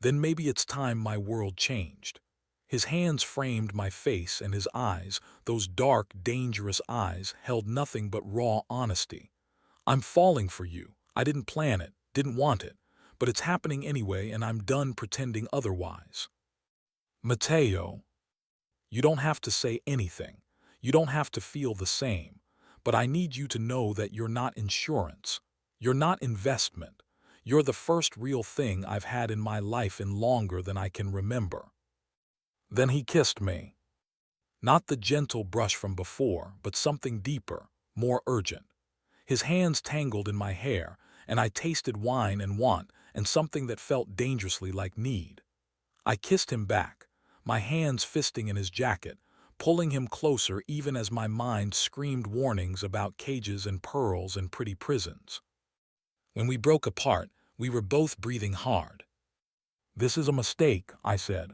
Then maybe it's time my world changed. His hands framed my face, and his eyes, those dark, dangerous eyes, held nothing but raw honesty. I'm falling for you. I didn't plan it, didn't want it, but it's happening anyway, and I'm done pretending otherwise. Mateo, you don't have to say anything. You don't have to feel the same. But I need you to know that you're not insurance. You're not investment. You're the first real thing I've had in my life in longer than I can remember. Then he kissed me. Not the gentle brush from before, but something deeper, more urgent. His hands tangled in my hair, and I tasted wine and want, and something that felt dangerously like need. I kissed him back, my hands fisting in his jacket, pulling him closer even as my mind screamed warnings about cages and pearls and pretty prisons. When we broke apart, we were both breathing hard. This is a mistake, I said.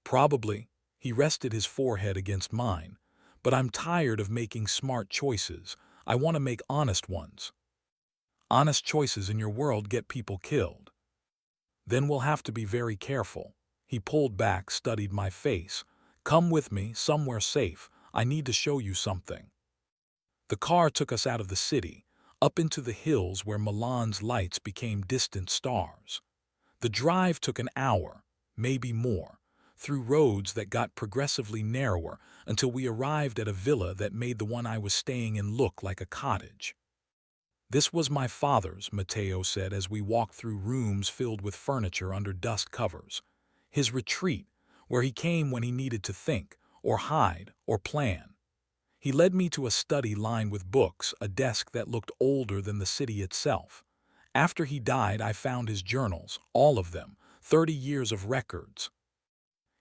Probably. He rested his forehead against mine. But I'm tired of making smart choices. I want to make honest ones. Honest choices in your world get people killed. Then we'll have to be very careful. He pulled back, studied my face. Come with me, somewhere safe. I need to show you something. The car took us out of the city, up into the hills where Milan's lights became distant stars. The drive took an hour, maybe more, through roads that got progressively narrower until we arrived at a villa that made the one I was staying in look like a cottage. This was my father's, Mateo said as we walked through rooms filled with furniture under dust covers. His retreat, where he came when he needed to think, or hide, or plan. He led me to a study lined with books, a desk that looked older than the city itself. After he died, I found his journals, all of them, 30 years of records.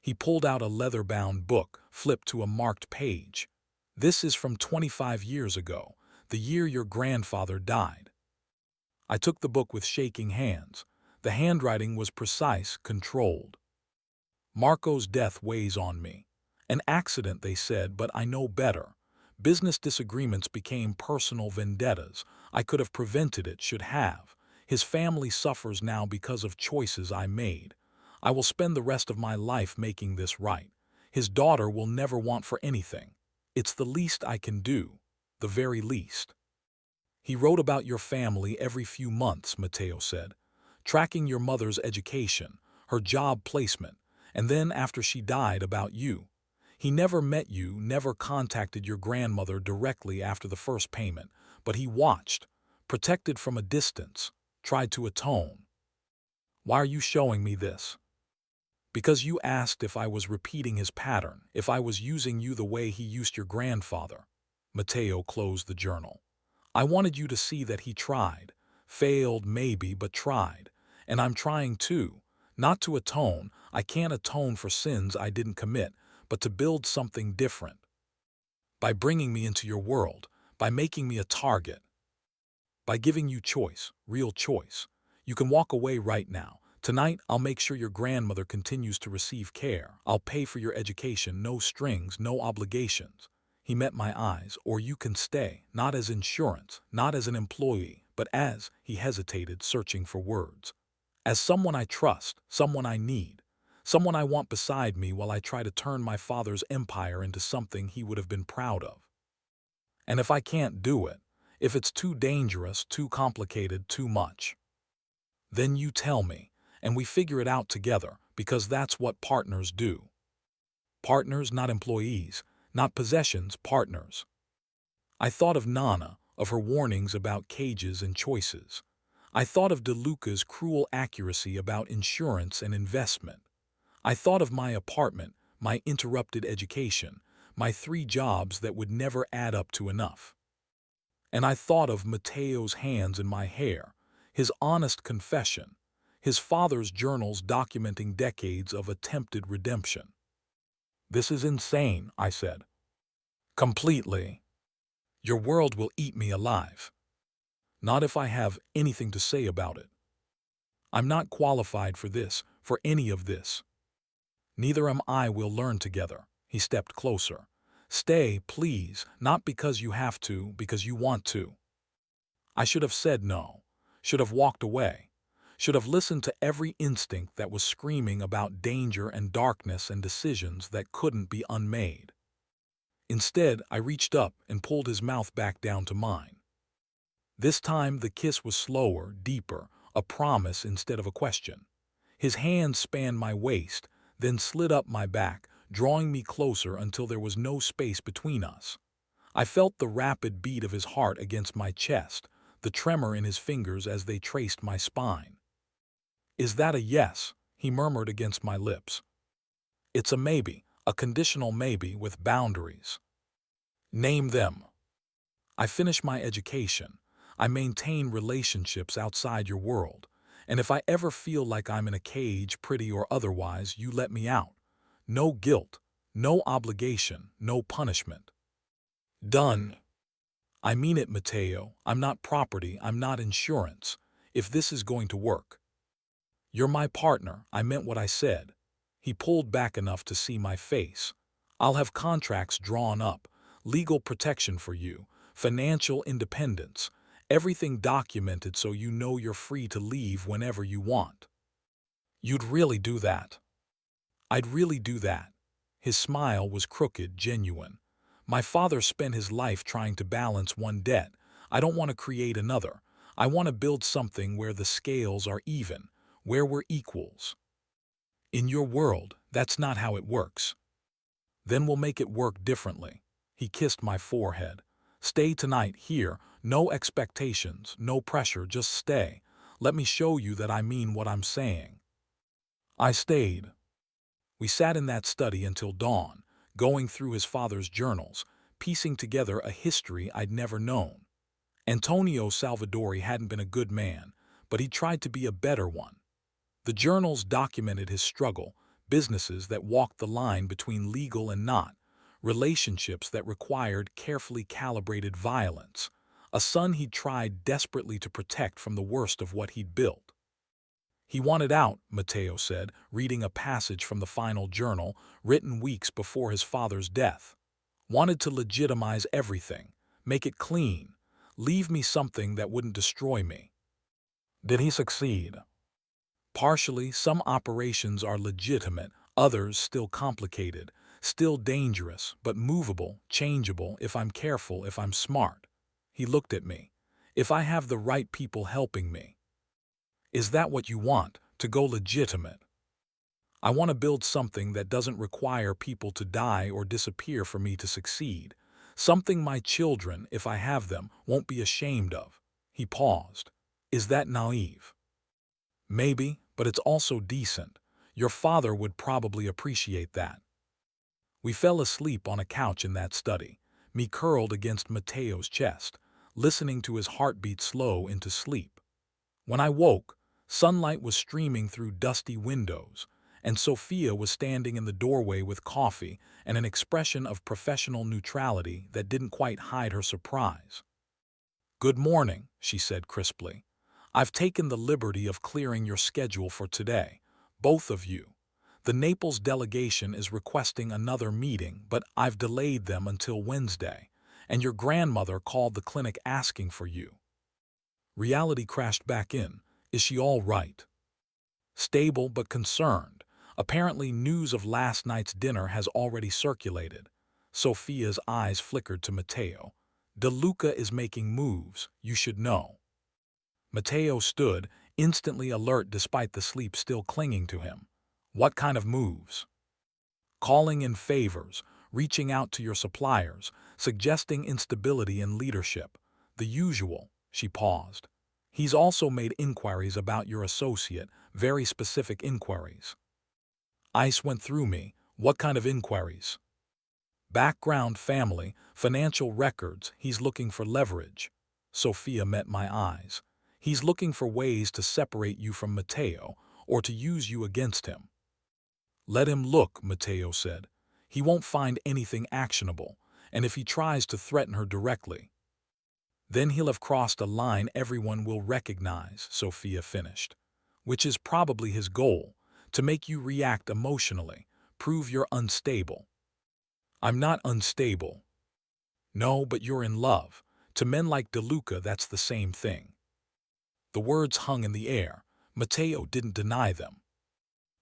He pulled out a leather-bound book, flipped to a marked page. This is from 25 years ago, the year your grandfather died. I took the book with shaking hands. The handwriting was precise, controlled. Marco's death weighs on me. An accident, they said, but I know better. Business disagreements became personal vendettas. I could have prevented it, should have. His family suffers now because of choices I made. I will spend the rest of my life making this right. His daughter will never want for anything. It's the least I can do, the very least. He wrote about your family every few months, Mateo said, tracking your mother's education, her job placement, and then after she died about you. He never met you, never contacted your grandmother directly after the first payment, but he watched, protected from a distance, tried to atone. Why are you showing me this? Because you asked if I was repeating his pattern, if I was using you the way he used your grandfather. Matteo closed the journal. I wanted you to see that he tried. Failed, maybe, but tried. And I'm trying too. Not to atone. I can't atone for sins I didn't commit, but to build something different. By bringing me into your world, by making me a target, by giving you choice, real choice. You can walk away right now. Tonight, I'll make sure your grandmother continues to receive care. I'll pay for your education, no strings, no obligations. He met my eyes. Or you can stay, not as insurance, not as an employee, but as, he hesitated, searching for words. As someone I trust, someone I need, someone I want beside me while I try to turn my father's empire into something he would have been proud of. And if I can't do it, if it's too dangerous, too complicated, too much, then you tell me, and we figure it out together, because that's what partners do. Partners, not employees, not possessions, partners. I thought of Nana, of her warnings about cages and choices. I thought of DeLuca's cruel accuracy about insurance and investment. I thought of my apartment, my interrupted education, my 3 jobs that would never add up to enough. And I thought of Matteo's hands in my hair, his honest confession, his father's journals documenting decades of attempted redemption. This is insane, I said. Completely. Your world will eat me alive. Not if I have anything to say about it. I'm not qualified for this, for any of this. Neither am I. We'll learn together. He stepped closer. Stay, please, not because you have to, because you want to. I should have said no, should have walked away, should have listened to every instinct that was screaming about danger and darkness and decisions that couldn't be unmade. Instead, I reached up and pulled his mouth back down to mine. This time the kiss was slower, deeper, a promise instead of a question. His hand spanned my waist, then slid up my back, drawing me closer until there was no space between us. I felt the rapid beat of his heart against my chest, the tremor in his fingers as they traced my spine. Is that a yes? He murmured against my lips. It's a maybe, a conditional maybe with boundaries. Name them. I finish my education. I maintain relationships outside your world. And if I ever feel like I'm in a cage, pretty or otherwise, you let me out. No guilt, no obligation, no punishment. Done. I mean it, Matteo. I'm not property, I'm not insurance. If this is going to work. You're my partner, I meant what I said. He pulled back enough to see my face. I'll have contracts drawn up, legal protection for you, financial independence, everything documented so you know you're free to leave whenever you want. You'd really do that? I'd really do that. His smile was crooked, genuine. My father spent his life trying to balance one debt. I don't want to create another. I want to build something where the scales are even, where we're equals. In your world, that's not how it works. Then we'll make it work differently. He kissed my forehead. Stay tonight here, no expectations, no pressure, just stay. Let me show you that I mean what I'm saying. I stayed. We sat in that study until dawn, going through his father's journals, piecing together a history I'd never known. Antonio Salvadori hadn't been a good man, but he tried to be a better one. The journals documented his struggle, businesses that walked the line between legal and not, relationships that required carefully calibrated violence, a son he'd tried desperately to protect from the worst of what he'd built. He wanted out, Matteo said, reading a passage from the final journal, written weeks before his father's death. Wanted to legitimize everything, make it clean, leave me something that wouldn't destroy me. Did he succeed? Partially, some operations are legitimate, others still complicated, still dangerous, but movable, changeable if I'm careful, if I'm smart. He looked at me. If I have the right people helping me. Is that what you want, to go legitimate? I want to build something that doesn't require people to die or disappear for me to succeed. Something my children, if I have them, won't be ashamed of. He paused. Is that naive? Maybe, but it's also decent. Your father would probably appreciate that. We fell asleep on a couch in that study, me curled against Mateo's chest, listening to his heartbeat slow into sleep. When I woke, sunlight was streaming through dusty windows, and Sophia was standing in the doorway with coffee and an expression of professional neutrality that didn't quite hide her surprise. "Good morning," she said crisply. "I've taken the liberty of clearing your schedule for today, both of you. The Naples delegation is requesting another meeting, but I've delayed them until Wednesday, and your grandmother called the clinic asking for you." Reality crashed back in. Is she all right? Stable but concerned. Apparently news of last night's dinner has already circulated. Sophia's eyes flickered to Matteo. "De Luca is making moves, you should know." Matteo stood, instantly alert despite the sleep still clinging to him. "What kind of moves?" "Calling in favors, reaching out to your suppliers, suggesting instability in leadership. The usual." She paused. "He's also made inquiries about your associate, very specific inquiries." Ice went through me. "What kind of inquiries?" "Background, family, financial records. He's looking for leverage." Sophia met my eyes. "He's looking for ways to separate you from Matteo or to use you against him." "Let him look," Matteo said. "He won't find anything actionable, and if he tries to threaten her directly, then he'll have crossed a line everyone will recognize," Sophia finished. "Which is probably his goal, to make you react emotionally, prove you're unstable." "I'm not unstable." "No, but you're in love. To men like De Luca, that's the same thing." The words hung in the air. Matteo didn't deny them.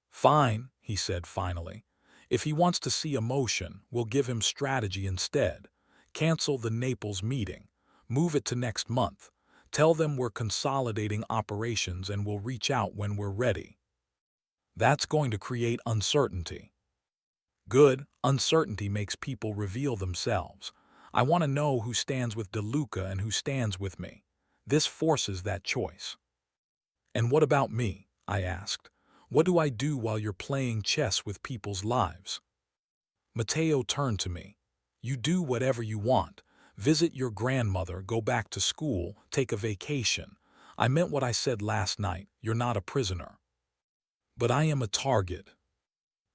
"Fine," he said finally. "If he wants to see emotion, we'll give him strategy instead. Cancel the Naples meeting. Move it to next month. Tell them we're consolidating operations and we'll reach out when we're ready." "That's going to create uncertainty." "Good. Uncertainty makes people reveal themselves. I want to know who stands with De Luca and who stands with me. This forces that choice." "And what about me?" I asked. "What do I do while you're playing chess with people's lives?" Matteo turned to me. "You do whatever you want. Visit your grandmother, go back to school, take a vacation. I meant what I said last night. You're not a prisoner." "But I am a target."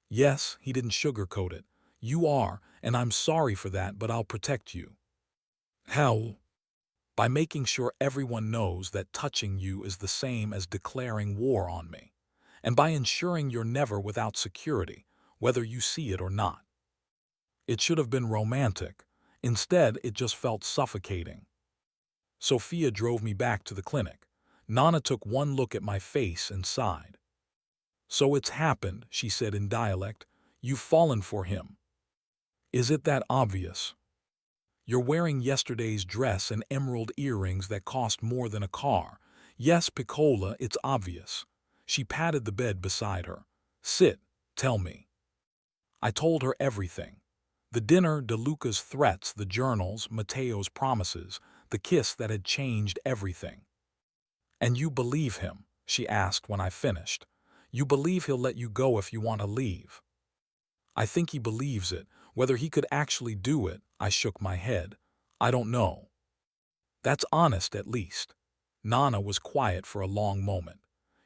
"Yes," he didn't sugarcoat it. "You are, and I'm sorry for that, but I'll protect you." "How?" "By making sure everyone knows that touching you is the same as declaring war on me. And by ensuring you're never without security, whether you see it or not." It should have been romantic. Instead, it just felt suffocating. Sophia drove me back to the clinic. Nana took one look at my face and sighed. "So it's happened," she said in dialect. "You've fallen for him. Is it that obvious? You're wearing yesterday's dress and emerald earrings that cost more than a car. Yes, Piccola, it's obvious." She patted the bed beside her. "Sit, tell me." I told her everything. The dinner, De Luca's threats, the journals, Matteo's promises, the kiss that had changed everything. "And you believe him?" she asked when I finished. "You believe he'll let you go if you want to leave?" "I think he believes it. Whether he could actually do it," I shook my head. "I don't know." "That's honest, at least." Nana was quiet for a long moment.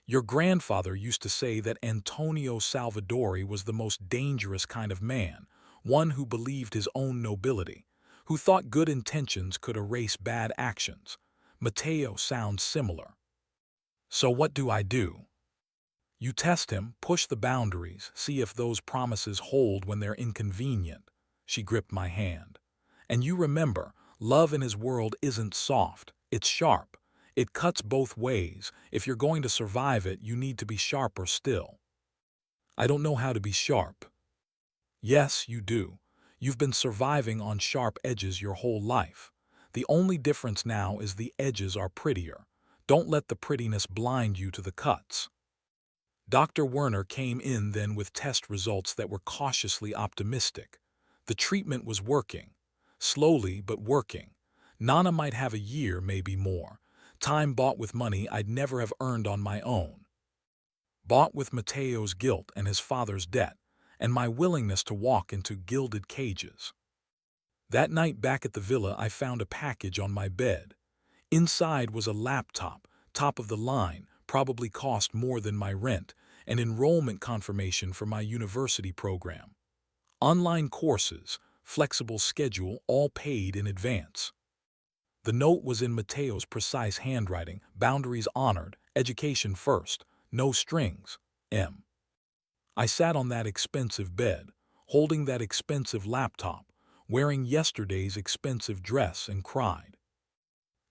"Your grandfather used to say that Antonio Salvadori was the most dangerous kind of man, one who believed his own nobility, who thought good intentions could erase bad actions. Matteo sounds similar." "So what do I do?" "You test him, push the boundaries, see if those promises hold when they're inconvenient." She gripped my hand. "And you remember, love in his world isn't soft, it's sharp. It cuts both ways. If you're going to survive it, you need to be sharper still." "I don't know how to be sharp." "Yes, you do. You've been surviving on sharp edges your whole life. The only difference now is the edges are prettier. Don't let the prettiness blind you to the cuts." Dr. Werner came in then with test results that were cautiously optimistic. The treatment was working. Slowly, but working. Nana might have a year, maybe more. Time bought with money I'd never have earned on my own. bought with Matteo's guilt and his father's debt, and my willingness to walk into gilded cages. That night back at the villa, I found a package on my bed. Inside was a laptop, top of the line, probably cost more than my rent, and enrollment confirmation for my university program. Online courses, flexible schedule, all paid in advance. The note was in Matteo's precise handwriting, boundaries honored, education first, no strings, M. I sat on that expensive bed, holding that expensive laptop, wearing yesterday's expensive dress, and cried.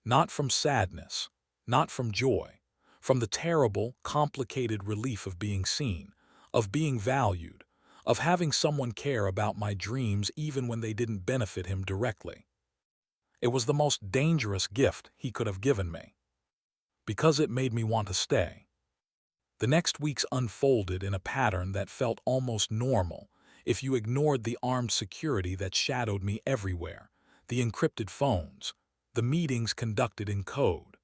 Not from sadness, not from joy, from the terrible, complicated relief of being seen, of being valued, of having someone care about my dreams even when they didn't benefit him directly. It was the most dangerous gift he could have given me, because it made me want to stay. The next weeks unfolded in a pattern that felt almost normal if you ignored the armed security that shadowed me everywhere, the encrypted phones, the meetings conducted in code.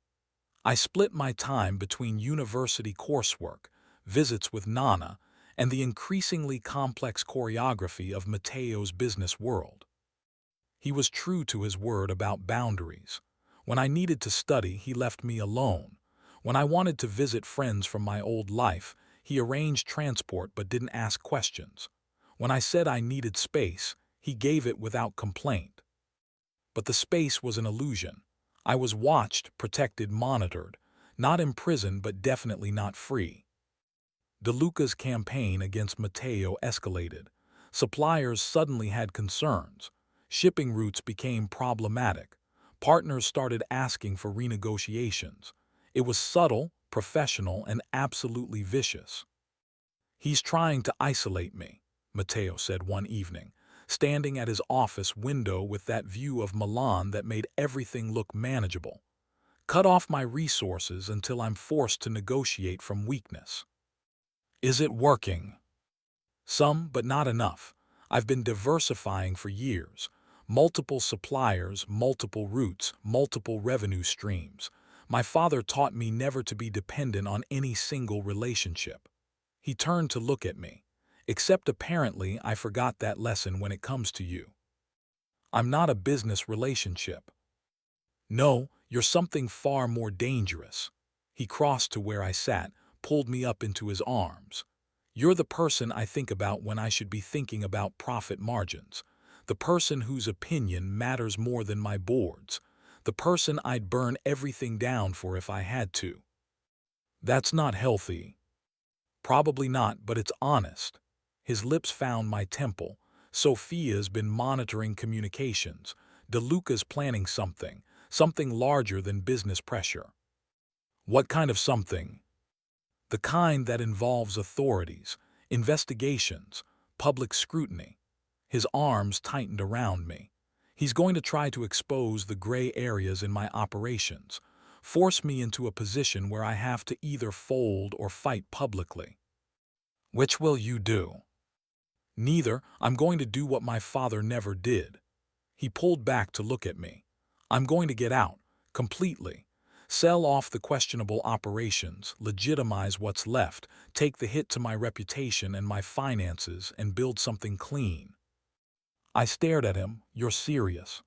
I split my time between university coursework, visits with Nana, and the increasingly complex choreography of Matteo's business world. He was true to his word about boundaries. When I needed to study, he left me alone. When I wanted to visit friends from my old life, he arranged transport but didn't ask questions. When I said I needed space, he gave it without complaint. But the space was an illusion. I was watched, protected, monitored, not imprisoned but definitely not free. De Luca's campaign against Matteo escalated. Suppliers suddenly had concerns. Shipping routes became problematic. Partners started asking for renegotiations. It was subtle, professional, and absolutely vicious. "He's trying to isolate me," Matteo said one evening, standing at his office window with that view of Milan that made everything look manageable. "Cut off my resources until I'm forced to negotiate from weakness." Is it working? Some, but not enough. I've been diversifying for years. Multiple suppliers, multiple routes, multiple revenue streams. My father taught me never to be dependent on any single relationship. He turned to look at me. Except apparently I forgot that lesson when it comes to you. I'm not a business relationship. No, you're something far more dangerous. He crossed to where I sat, pulled me up into his arms. You're the person I think about when I should be thinking about profit margins. The person whose opinion matters more than my board's. The person I'd burn everything down for if I had to. That's not healthy. Probably not, but it's honest. His lips found my temple. Sophia's been monitoring communications. De Luca's planning something, something larger than business pressure. What kind of something? The kind that involves authorities, investigations, public scrutiny. His arms tightened around me. He's going to try to expose the gray areas in my operations, force me into a position where I have to either fold or fight publicly. Which will you do? Neither. I'm going to do what my father never did. He pulled back to look at me. I'm going to get out, completely. Sell off the questionable operations, legitimize what's left, take the hit to my reputation and my finances, and build something clean. I stared at him. You're serious?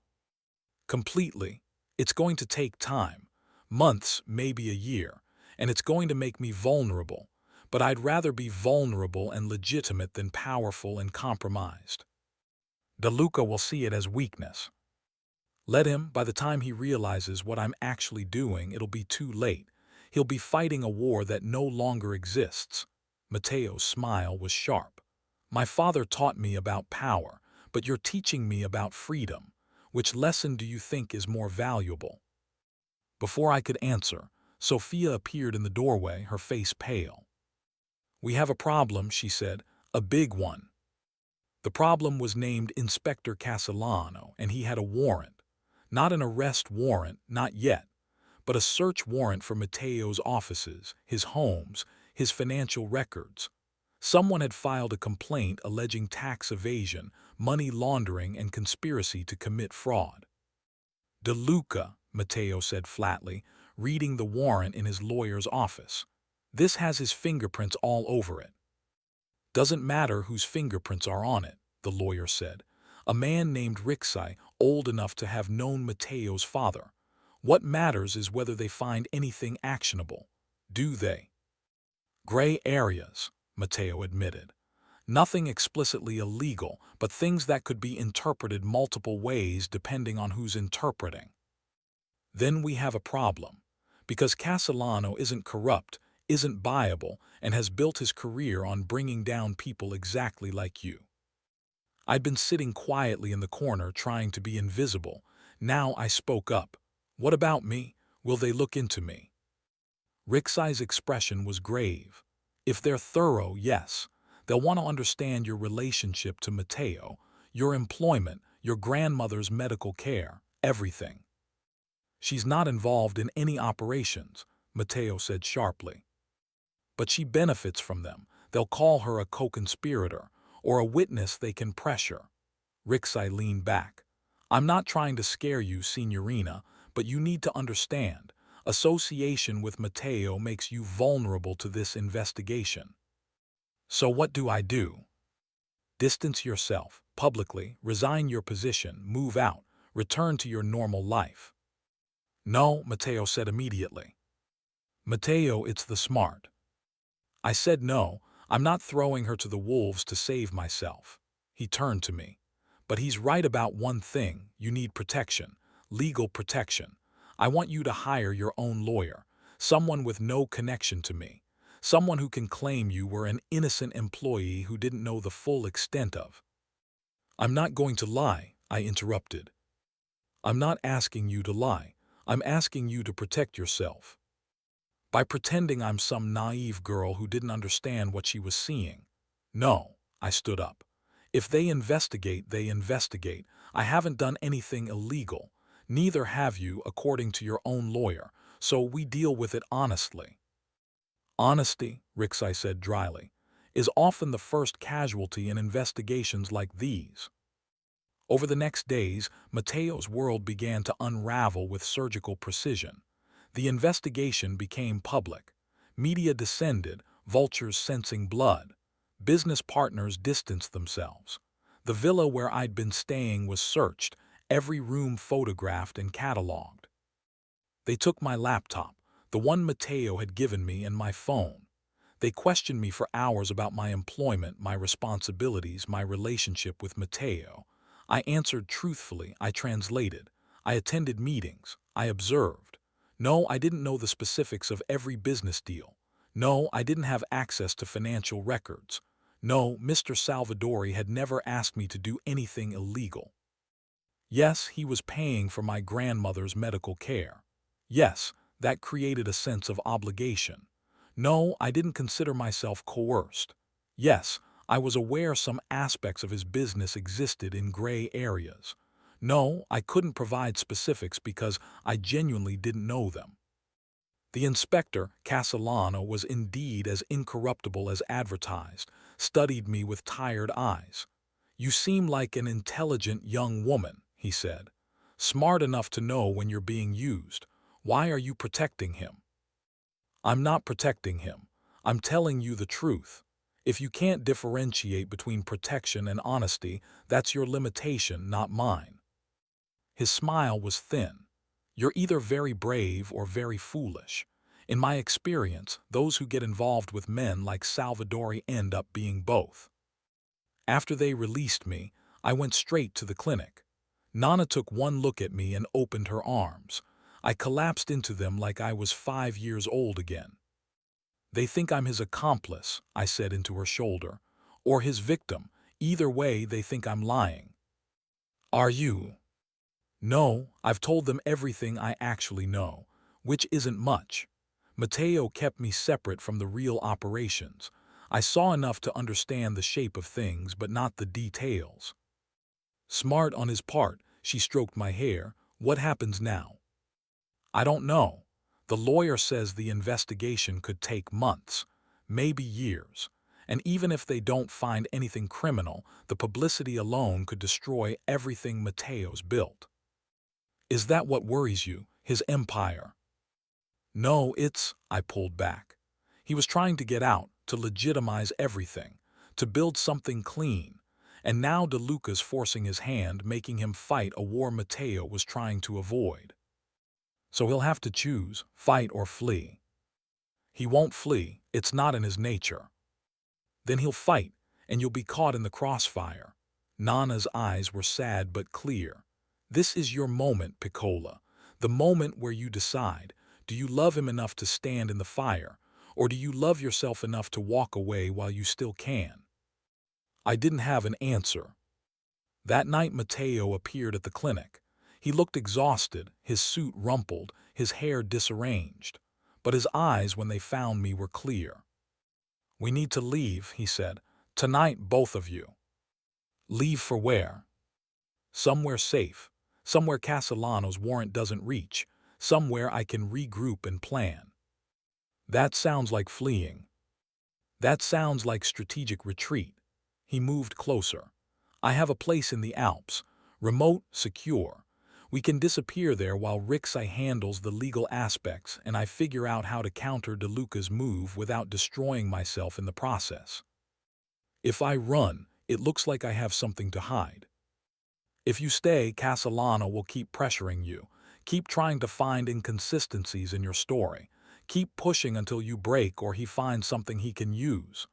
Completely. It's going to take time. Months, maybe a year. And it's going to make me vulnerable. But I'd rather be vulnerable and legitimate than powerful and compromised. De Luca will see it as weakness. Let him. By the time he realizes what I'm actually doing, it'll be too late. He'll be fighting a war that no longer exists. Matteo's smile was sharp. My father taught me about power, but you're teaching me about freedom. Which lesson do you think is more valuable? Before I could answer, Sophia appeared in the doorway, her face pale. We have a problem, she said, a big one. The problem was named Inspector Castellano, and he had a warrant. Not an arrest warrant, not yet, but a search warrant for Matteo's offices, his homes, his financial records. Someone had filed a complaint alleging tax evasion, money laundering, and conspiracy to commit fraud. De Luca, Matteo said flatly, reading the warrant in his lawyer's office. This has his fingerprints all over it. Doesn't matter whose fingerprints are on it, the lawyer said. A man named Rixai, old enough to have known Mateo's father. What matters is whether they find anything actionable. Do they? Gray areas, Mateo admitted. Nothing explicitly illegal, but things that could be interpreted multiple ways depending on who's interpreting. Then we have a problem. Because Castellano isn't corrupt, isn't buyable, and has built his career on bringing down people exactly like you. I'd been sitting quietly in the corner trying to be invisible. Now I spoke up. What about me? Will they look into me? Rixai's expression was grave. If they're thorough, yes. They'll want to understand your relationship to Mateo, your employment, your grandmother's medical care, everything. She's not involved in any operations, Mateo said sharply. But she benefits from them. They'll call her a co-conspirator, or a witness they can pressure. Rixai leaned back. I'm not trying to scare you, Signorina, but you need to understand. Association with Mateo makes you vulnerable to this investigation. So what do I do? Distance yourself, publicly, resign your position, move out, return to your normal life. No, Mateo said immediately. Mateo, it's the smart. I said no, I'm not throwing her to the wolves to save myself. He turned to me. But he's right about one thing, you need protection, legal protection. I want you to hire your own lawyer, someone with no connection to me, someone who can claim you were an innocent employee who didn't know the full extent of. I'm not going to lie, I interrupted. I'm not asking you to lie. I'm asking you to protect yourself. By pretending I'm some naive girl who didn't understand what she was seeing. No, I stood up. If they investigate, they investigate. I haven't done anything illegal. Neither have you, according to your own lawyer, so we deal with it honestly. Honesty, Rixai said dryly, is often the first casualty in investigations like these. Over the next days, Mateo's world began to unravel with surgical precision. The investigation became public. Media descended, vultures sensing blood. Business partners distanced themselves. The villa where I'd been staying was searched, every room photographed and catalogued. They took my laptop, the one Mateo had given me, and my phone. They questioned me for hours about my employment, my responsibilities, my relationship with Mateo. I answered truthfully, I translated. I attended meetings. I observed. No, I didn't know the specifics of every business deal. No, I didn't have access to financial records. No, Mr. Salvadori had never asked me to do anything illegal. Yes, he was paying for my grandmother's medical care. Yes, that created a sense of obligation. No, I didn't consider myself coerced. Yes, I was aware some aspects of his business existed in gray areas. No, I couldn't provide specifics because I genuinely didn't know them. The inspector, Castellano, was indeed as incorruptible as advertised, studied me with tired eyes. You seem like an intelligent young woman, he said. Smart enough to know when you're being used. Why are you protecting him? I'm not protecting him. I'm telling you the truth. If you can't differentiate between protection and honesty, that's your limitation, not mine. His smile was thin. You're either very brave or very foolish. In my experience, those who get involved with men like Salvadori end up being both. After they released me, I went straight to the clinic. Nana took one look at me and opened her arms. I collapsed into them like I was 5 years old again. They think I'm his accomplice, I said into her shoulder, or his victim. Either way, they think I'm lying. Are you? No, I've told them everything I actually know, which isn't much. Mateo kept me separate from the real operations. I saw enough to understand the shape of things, but not the details. Smart on his part, she stroked my hair. What happens now? I don't know. The lawyer says the investigation could take months, maybe years. And even if they don't find anything criminal, the publicity alone could destroy everything Mateo's built. Is that what worries you, his empire? No, I pulled back. He was trying to get out, to legitimize everything, to build something clean. And now DeLuca's forcing his hand, making him fight a war Matteo was trying to avoid. So he'll have to choose, fight or flee. He won't flee, it's not in his nature. Then he'll fight, and you'll be caught in the crossfire. Nana's eyes were sad but clear. This is your moment, Piccola. The moment where you decide, do you love him enough to stand in the fire, or do you love yourself enough to walk away while you still can? I didn't have an answer. That night Matteo appeared at the clinic. He looked exhausted, his suit rumpled, his hair disarranged. But his eyes, when they found me, were clear. "We need to leave," he said. "Tonight, both of you." "Leave for where?" "Somewhere safe. Somewhere Castellano's warrant doesn't reach. Somewhere I can regroup and plan." "That sounds like fleeing." "That sounds like strategic retreat." He moved closer. "I have a place in the Alps. Remote, secure. We can disappear there while Rixai handles the legal aspects and I figure out how to counter DeLuca's move without destroying myself in the process. If I run, it looks like I have something to hide. If you stay, Castellano will keep pressuring you. Keep trying to find inconsistencies in your story. Keep pushing until you break or he finds something he can use."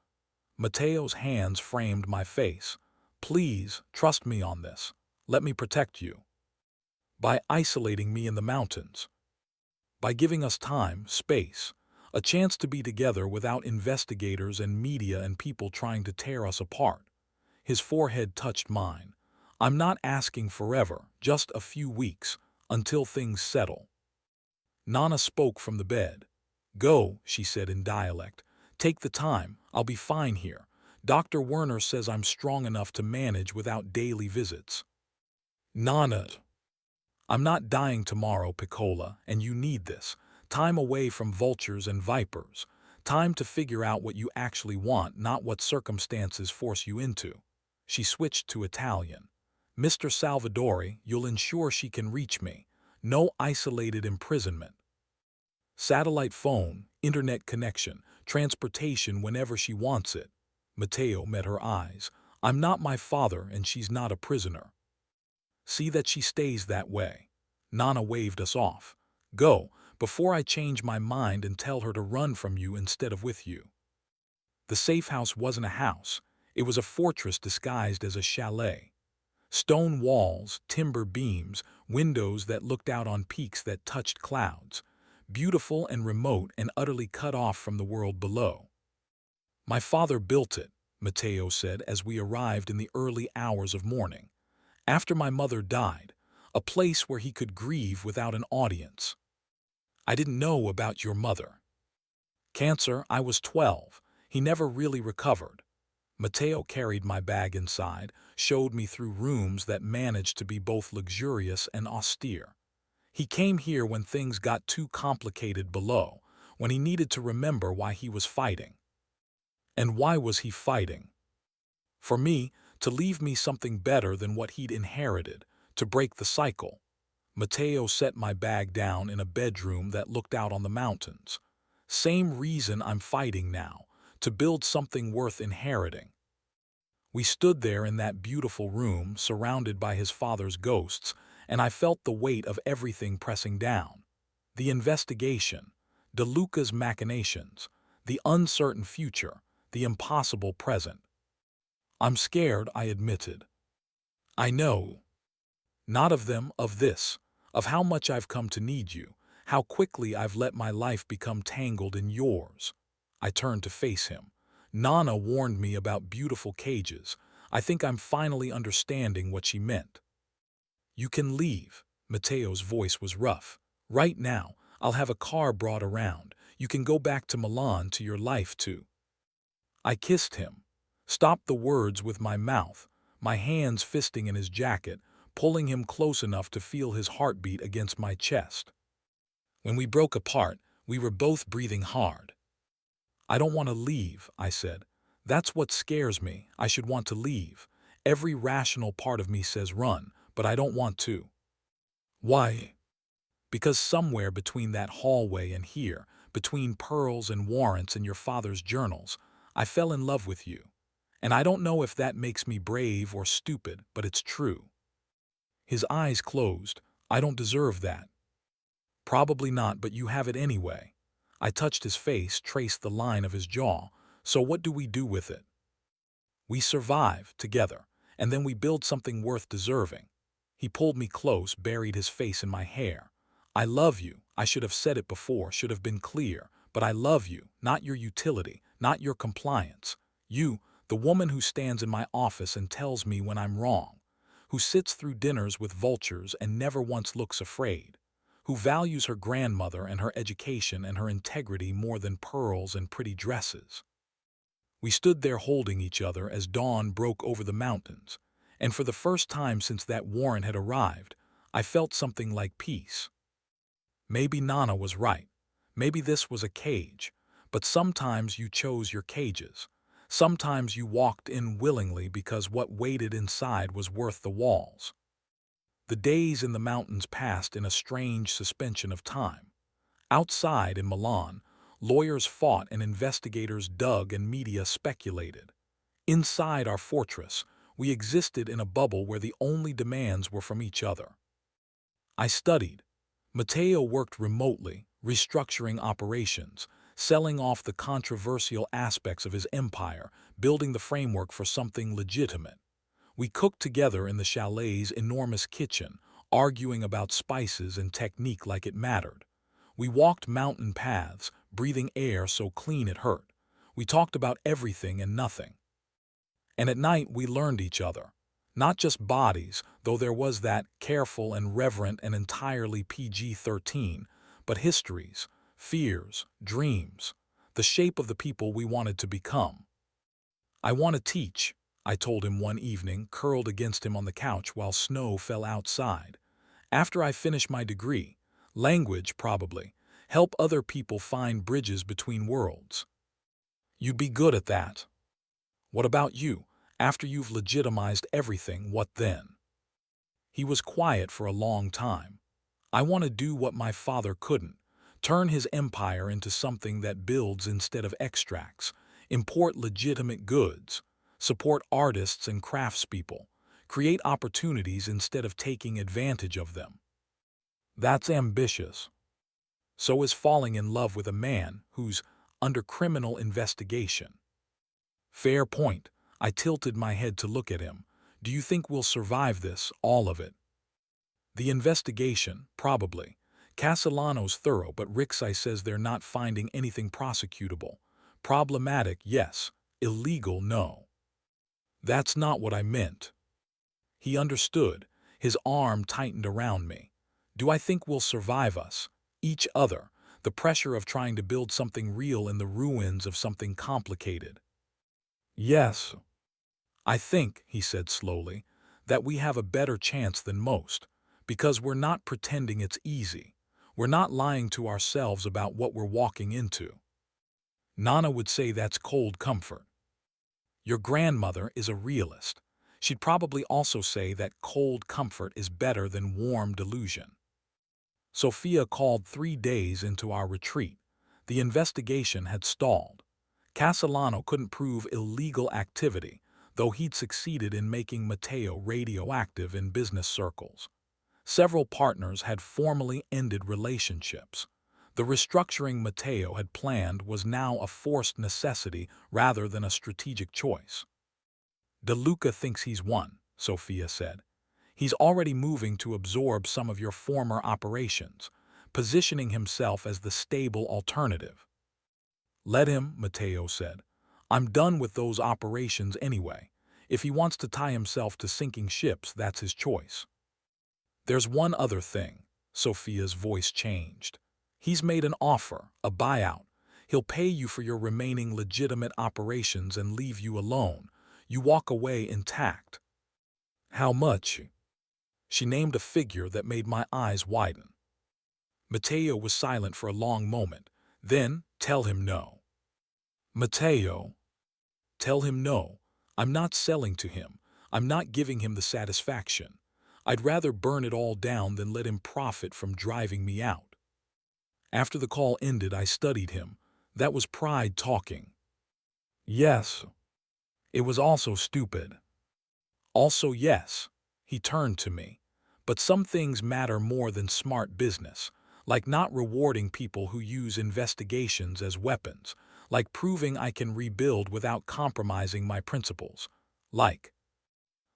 Matteo's hands framed my face. "Please, trust me on this. Let me protect you. By isolating me in the mountains. By giving us time, space, a chance to be together without investigators and media and people trying to tear us apart." His forehead touched mine. "I'm not asking forever, just a few weeks, until things settle." Nana spoke from the bed. "Go," she said in dialect. "Take the time, I'll be fine here. Dr. Werner says I'm strong enough to manage without daily visits." "Nana, I'm not dying tomorrow, Piccola, and you need this. Time away from vultures and vipers. Time to figure out what you actually want, not what circumstances force you into." She switched to Italian. "Mr. Salvadori, you'll ensure she can reach me. No isolated imprisonment. Satellite phone, internet connection, transportation whenever she wants it." Matteo met her eyes. "I'm not my father and she's not a prisoner. See that she stays that way." Nana waved us off. "Go, before I change my mind and tell her to run from you instead of with you." The safe house wasn't a house. It was a fortress disguised as a chalet. Stone walls, timber beams, windows that looked out on peaks that touched clouds. Beautiful and remote and utterly cut off from the world below. "My father built it," Matteo said as we arrived in the early hours of morning. "After my mother died, a place where he could grieve without an audience." "I didn't know about your mother." "Cancer, I was 12. He never really recovered." Matteo carried my bag inside, showed me through rooms that managed to be both luxurious and austere. "He came here when things got too complicated below, when he needed to remember why he was fighting." "And why was he fighting?" "For me, to leave me something better than what he'd inherited, to break the cycle." Matteo set my bag down in a bedroom that looked out on the mountains. "Same reason I'm fighting now, to build something worth inheriting." We stood there in that beautiful room, surrounded by his father's ghosts, and I felt the weight of everything pressing down. The investigation, DeLuca's machinations, the uncertain future, the impossible present. "I'm scared," I admitted. "I know. Not of them, of this, of how much I've come to need you, how quickly I've let my life become tangled in yours." I turned to face him. "Nana warned me about beautiful cages. I think I'm finally understanding what she meant." "You can leave." Matteo's voice was rough. "Right now, I'll have a car brought around. You can go back to Milan, to your life too." I kissed him. Stopped the words with my mouth, my hands fisting in his jacket, pulling him close enough to feel his heartbeat against my chest. When we broke apart, we were both breathing hard. "I don't want to leave," I said. "That's what scares me. I should want to leave. Every rational part of me says run, but I don't want to." "Why?" "Because somewhere between that hallway and here, between pearls and warrants in your father's journals, I fell in love with you. And I don't know if that makes me brave or stupid, but it's true." His eyes closed. "I don't deserve that." "Probably not, but you have it anyway." I touched his face, traced the line of his jaw. "So what do we do with it?" "We survive together, and then we build something worth deserving." He pulled me close, buried his face in my hair. "I love you. I should have said it before, should have been clear. But I love you, not your utility, not your compliance. You, the woman who stands in my office and tells me when I'm wrong, who sits through dinners with vultures and never once looks afraid, who values her grandmother and her education and her integrity more than pearls and pretty dresses." We stood there holding each other as dawn broke over the mountains, and for the first time since that warrant had arrived, I felt something like peace. Maybe Nana was right. Maybe this was a cage. But sometimes you chose your cages. Sometimes you walked in willingly because what waited inside was worth the walls. The days in the mountains passed in a strange suspension of time. Outside in Milan, lawyers fought and investigators dug and media speculated. Inside our fortress, we existed in a bubble where the only demands were from each other. I studied. Matteo worked remotely, restructuring operations, selling off the controversial aspects of his empire, building the framework for something legitimate. We cooked together in the chalet's enormous kitchen, arguing about spices and technique like it mattered. We walked mountain paths, breathing air so clean it hurt. We talked about everything and nothing. And at night we learned each other. Not just bodies, though there was that, careful and reverent and entirely PG-13, but histories, fears, dreams, the shape of the people we wanted to become. "I want to teach," I told him one evening, curled against him on the couch while snow fell outside. "After I finish my degree, language probably, help other people find bridges between worlds." "You'd be good at that." "What about you? After you've legitimized everything, what then?" He was quiet for a long time. "I want to do what my father couldn't. Turn his empire into something that builds instead of extracts, import legitimate goods, support artists and craftspeople, create opportunities instead of taking advantage of them." That's ambitious. So is falling in love with a man who's under criminal investigation. Fair point. I tilted my head to look at him. "Do you think we'll survive this, all of it?" "The investigation, probably. Castellano's thorough, but Rixai says they're not finding anything prosecutable. Problematic, yes. Illegal, no." "That's not what I meant." He understood. His arm tightened around me. "Do I think we'll survive us? Each other. The pressure of trying to build something real in the ruins of something complicated." "Yes. I think," he said slowly, "that we have a better chance than most, because we're not pretending it's easy. We're not lying to ourselves about what we're walking into." Nana would say that's cold comfort. Your grandmother is a realist. She'd probably also say that cold comfort is better than warm delusion. Sophia called 3 days into our retreat. The investigation had stalled. Castellano couldn't prove illegal activity, though he'd succeeded in making Matteo radioactive in business circles. Several partners had formally ended relationships. The restructuring Matteo had planned was now a forced necessity rather than a strategic choice. "De Luca thinks he's won," Sophia said. "He's already moving to absorb some of your former operations, positioning himself as the stable alternative." "Let him," Matteo said. "I'm done with those operations anyway. If he wants to tie himself to sinking ships, that's his choice." "There's one other thing." Sophia's voice changed. "He's made an offer, a buyout. He'll pay you for your remaining legitimate operations and leave you alone. You walk away intact." "How much?" She named a figure that made my eyes widen. Matteo was silent for a long moment. Then, "Tell him no." "Matteo." "Tell him no. I'm not selling to him. I'm not giving him the satisfaction. I'd rather burn it all down than let him profit from driving me out." After the call ended, I studied him. That was pride talking. Yes, it was also stupid. Also, yes, he turned to me. But some things matter more than smart business, like not rewarding people who use investigations as weapons, like proving I can rebuild without compromising my principles, like,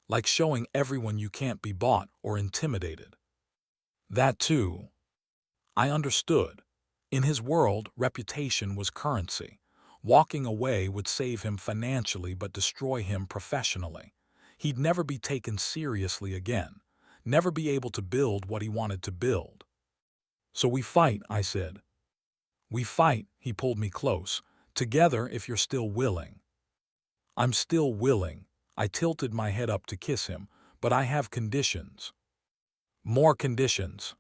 like showing everyone you can't be bought or intimidated. That too, I understood. In his world, reputation was currency. Walking away would save him financially but destroy him professionally. He'd never be taken seriously again, never be able to build what he wanted to build. So we fight, I said. We fight, he pulled me close. Together if you're still willing. I'm still willing. I tilted my head up to kiss him, but I have conditions. More conditions.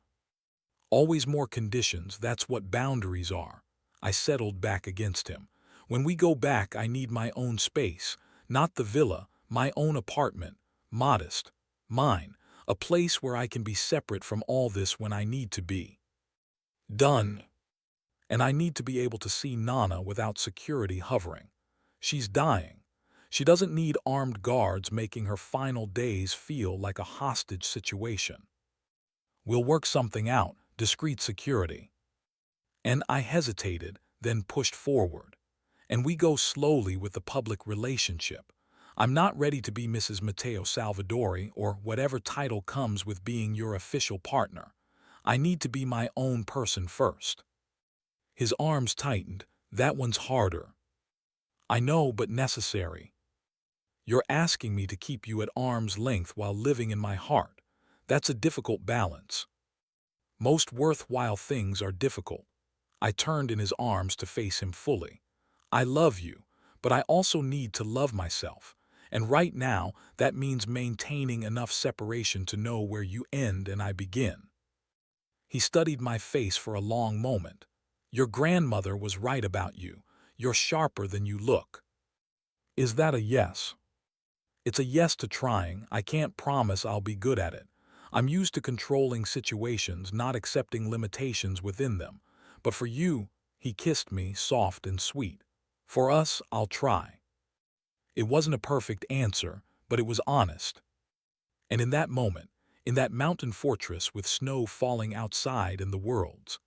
Always more conditions, that's what boundaries are. I settled back against him. When we go back, I need my own space, not the villa, my own apartment, modest, mine, a place where I can be separate from all this when I need to be. Done. And I need to be able to see Nana without security hovering. She's dying. She doesn't need armed guards making her final days feel like a hostage situation. We'll work something out, discreet security. And I hesitated, then pushed forward. And we go slowly with the public relationship. I'm not ready to be Mrs. Matteo Salvadori or whatever title comes with being your official partner. I need to be my own person first. His arms tightened. That one's harder. I know, but necessary. You're asking me to keep you at arm's length while living in my heart. That's a difficult balance. Most worthwhile things are difficult. I turned in his arms to face him fully. I love you, but I also need to love myself. And right now, that means maintaining enough separation to know where you end and I begin. He studied my face for a long moment. Your grandmother was right about you. You're sharper than you look. Is that a yes? It's a yes to trying. I can't promise I'll be good at it. I'm used to controlling situations, not accepting limitations within them. But for you, he kissed me, soft and sweet. For us, I'll try. It wasn't a perfect answer, but it was honest. And in that moment, in that mountain fortress with snow falling outside and the worlds,